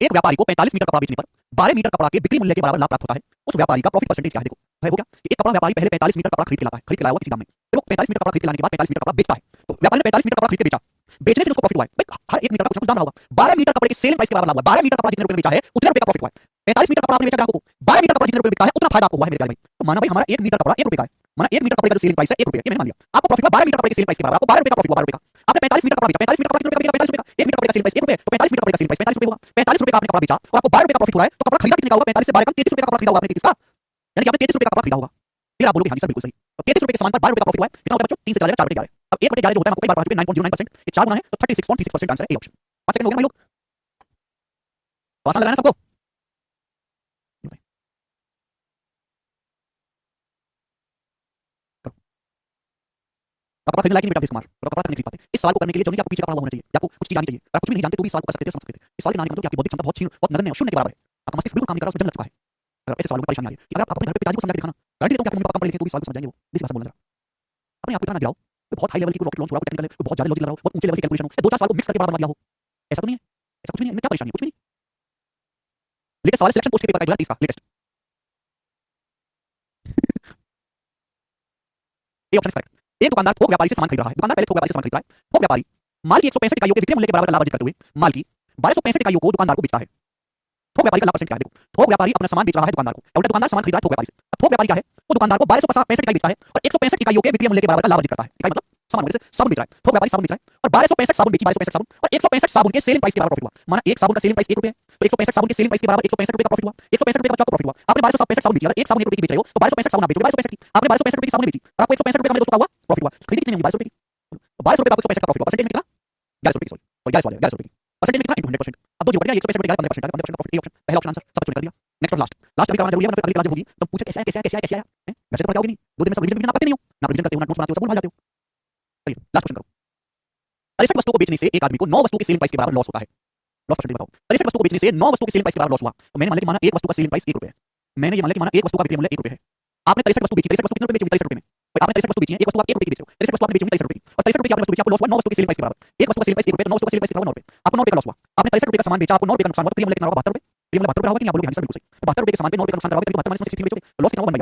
एक व्यापारी को 45 मीटर कपड़ा बेचने पर 12 मीटर कपड़ा के बिक्री मूल्य के बराबर लाभ प्राप्त होता है। उस व्यापारी का प्रॉफिट परसेंटेज क्या है, देखो है वो क्या, एक कपड़ा व्यापारी पहले 45 मीटर कपड़ा खरीद के लाता है, खरीद के लाया हुआ किसी दाम में, फिर वो 45 मीटर कपड़ा खरीद के लाने के बाद 45 मीटर कपड़ा बेचता है। तो व्यापारी ने 45 मीटर कपड़ा खरीद के बेचा, बेचने से उसको प्रॉफिट हुआ है, भाई हर एक मीटर का कुछ दाम होगा। 12 मीटर कपड़े के सेलिंग प्राइस के बराबर लाभ हुआ, 12 मीटर कपड़ा जितने रुपए में बेचा है उतने रुपए का प्रॉफिट हुआ है। 45 मीटर कपड़ा आपने बेचा ग्राहकों को, 12 मीटर कपड़ा जितने रुपए में बिकता है उतना फायदा आपको हुआ है मेरे प्यारे भाई। तो माना भाई हमारा 1 मीटर कपड़ा 1 रुपए का है, माना 1 मीटर कपड़े का जो सेलिंग प्राइस है 1 रुपए, ये मैंने मान लिया। आपको प्रॉफिट हुआ 12 मीटर कपड़े के सेलिंग प्राइस के बराबर, आपको 12 रुपए का प्रॉफिट हुआ, 12 रुपए का। आपने 45 मीटर कपड़ा बेचा, 45 मीटर कपड़ा कितने रुपए का, 45 रुपए का। 1 मीटर कपड़े का सेलिंग प्राइस 1 रुपए, तो 45 मीटर कपड़े का सेलिंग प्राइस 45 रुपए होगा। 45 रुपए का आपने कपड़ा बेचा और आपको 12 रुपए का प्रॉफिट हुआ है, तो कपड़ा खरीदा कितने का होगा, 45 से 12 कम 33 रुपए का कपड़ा खरीदा होगा आपने, किसका, यानी कि आपने 33 रुपए का कपड़ा खरीदा होगा। फिर आप बोलोगे हां जी सर बिल्कुल सही, तो 33 रुपए के सामान पर 12 रुपए का प्रॉफिट हुआ है, कितना होगा बच्चों, 3 से चला जाएगा 4 रुपए 11। अब 1 बटे 11 जो होता है आपको 12 रुपए 9.09%, ये 4 गुना है तो 36.36% आंसर है, ए ऑप्शन। 5 सेकंड हो गए भाई लोग, आसान लगाना सबको। कपड़ा खरीदने लायक नहीं बेटा अवधेश कुमार, कपड़ा खरीद नहीं पाते। इस सवाल को करने के लिए जो नहीं आपको पीछे का पढ़ा हुआ होना चाहिए, आपको कुछ चीज आनी चाहिए। आप कुछ भी नहीं जानते तो भी सवाल को कर सकते थे, समझ सकते थे। इस सवाल के आने का मतलब कि आपकी बौद्धिक क्षमता बहुत छीन, बहुत नगण्य और शून्य के बराबर है। आपका मस्तिष्क बिल्कुल काम नहीं कर रहा, उसमें जंग लग चुका है। अगर ऐसे सवालों में परेशानी आ रही है, अगर आप अपने घर पे पिताजी को समझा के दिखाना, गारंटी देता हूं कि आपके मम्मी पापा कम पढ़े लिखे तो भी सवाल को समझ जाएंगे वो। इस भाषा बोलना जरा, अपने आप को इतना ना गिराओ, बहुत हाई लेवल की रॉकेट लॉन्च हो रहा है, टेक्निकल है, बहुत ज्यादा लॉजिक लगा रहा हो, बहुत ऊंचे लेवल की कैलकुलेशन हो, 2-4 सवाल को मिक्स करके बड़ा बना दिया हो, ऐसा तो नहीं है, ऐसा कुछ नहीं है। इनमें क्या परेशानी है, कुछ भी नहीं। लेटेस्ट सवाल सिलेक्शन पोस्ट के पेपर का 2030 का लेटेस्ट, ए ऑप्शन करेक्ट। एक दुकानदार थोक व्यापारी से सामान खरीद रहा है, दुकानदार पहले थोक व्यापारी से सामान खरीद रहा है, थोक व्यापारी माल की 165 इकाइयों के विक्रय मूल्य के बराबर लाभ अर्जित करते हुए माल की 1265 इकाइयों को दुकानदार को बेचता है। थोक व्यापारी का लाभ परसेंट क्या है, देखो थोक व्यापारी अपना सामान बेच रहा है दुकानदार को, उल्टा दुकानदार सामान खरीद रहा है थोक व्यापारी से। अब थोक व्यापारी क्या है, वो दुकानदार को 1265 इकाई बेचता है और 165 इकाइयों के विक्रय मूल्य के बराबर का लाभ अर्जित करता है। इकाई मतलब सामान, जैसे साबुन बेच रहा है, थोक व्यापारी साबुन बेच रहा है और 1265 साबुन बेची, 1265 साबुन और 165 साबुन के सेलिंग प्राइस के बराबर प्रॉफिट हुआ। माना एक साबुन का सेलिंग प्राइस 1 रुपए है, तो 165 साबुन के सेलिंग प्राइस के बराबर 165 रुपए का प्रॉफिट हुआ, 165 रुपए का आपको प्रॉफिट हुआ। आपने 1265 साबुन बेची, अगर एक साबुन 1 रुपए की बेच रहे हो तो 1265 साबुन आप बेचोगे 1265 की, आपने 1265 रुपए की साबुन बेची और आपको 165 रुपए का दोस्तों का हुआ प्रॉफिट हुआ। खरीदी कितनी होगी, 12 रुपए की, तो 12 रुपए का आपको 165 का प्रॉफिट हुआ, परसेंटेज में कितना, 11 रुपए की, सॉरी और 11 वाले 11 रुपए की परसेंटेज में कितना, 100%। अब दो जीरो बढ़ गया, 165 रुपए 15% 15% प्रॉफिट, ए ऑप्शन पहला ऑप्शन आंसर, सब चुन कर दिया। नेक्स्ट और लास्ट, लास्ट अभी करना जरूरी है, वरना अगली क्लास होगी तो पूछे कैसे है कैसे है कैसे है कैसे है, वैसे तो पढ़ जाओगे नहीं, 2 दिन में सब रिवीजन आप करते नहीं हो, ना रिवीजन करते हो ना नोट्स बनाते हो, सब भूल जाते हो। चलिए लास्ट क्वेश्चन करो। 63 वस्तुओं को बेचने से एक आदमी को 9 वस्तुओं के सेलिंग प्राइस के बराबर लॉस होता है। लॉस परसेंटेज बताओ। 63 वस्तुओं को बेचने से 9 वस्तुओं के सेलिंग प्राइस के बराबर लॉस हुआ, तो मैंने मान लिया कि माना एक वस्तु का सेलिंग प्राइस 1 रुपए है, मैंने ये मान लिया कि माना एक वस्तु का विक्रय मूल्य 1 रुपए है। आपने 63 वस्तु बेची, 63 वस्तु कितने रुपए बेची, 63 रुपए में, भाई आपने 63 वस्तु बेची है, एक वस्तु आप 1 रुपए की बेच रहे हो, 63 वस्तु आपने बेची 63 रुपए की और 63 रुपए की आपने वस्तु बेची, आपको लॉस हुआ 9 वस्तु के सेलिंग प्राइस के बराबर। एक वस्तु का सेलिंग प्राइस 1 रुपए, 9 वस्तु का सेलिंग प्राइस के बराबर 9 रुपए, आपको 9 रुपए का लॉस हुआ। आपने 63 रुपए का सामान बेचा, आपको 9 रुपए का नुकसान हुआ, तो विक्रय मूल्य कितना होगा, 72 रुपए, विक्रय मूल्य 72 रुपए होगा कि नहीं, आप बोलोगे हां सर बिल्कुल सही। 72 रुपए के सामान पे 9 रुपए का नुकसान करवाओगे तो 72 - 16 बेचोगे, तो लॉस कितना होगा,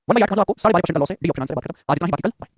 1/8 का लॉस है, डी ऑप्शन आंसर, बात खत्म। आज इतना ही, बात कल बाय।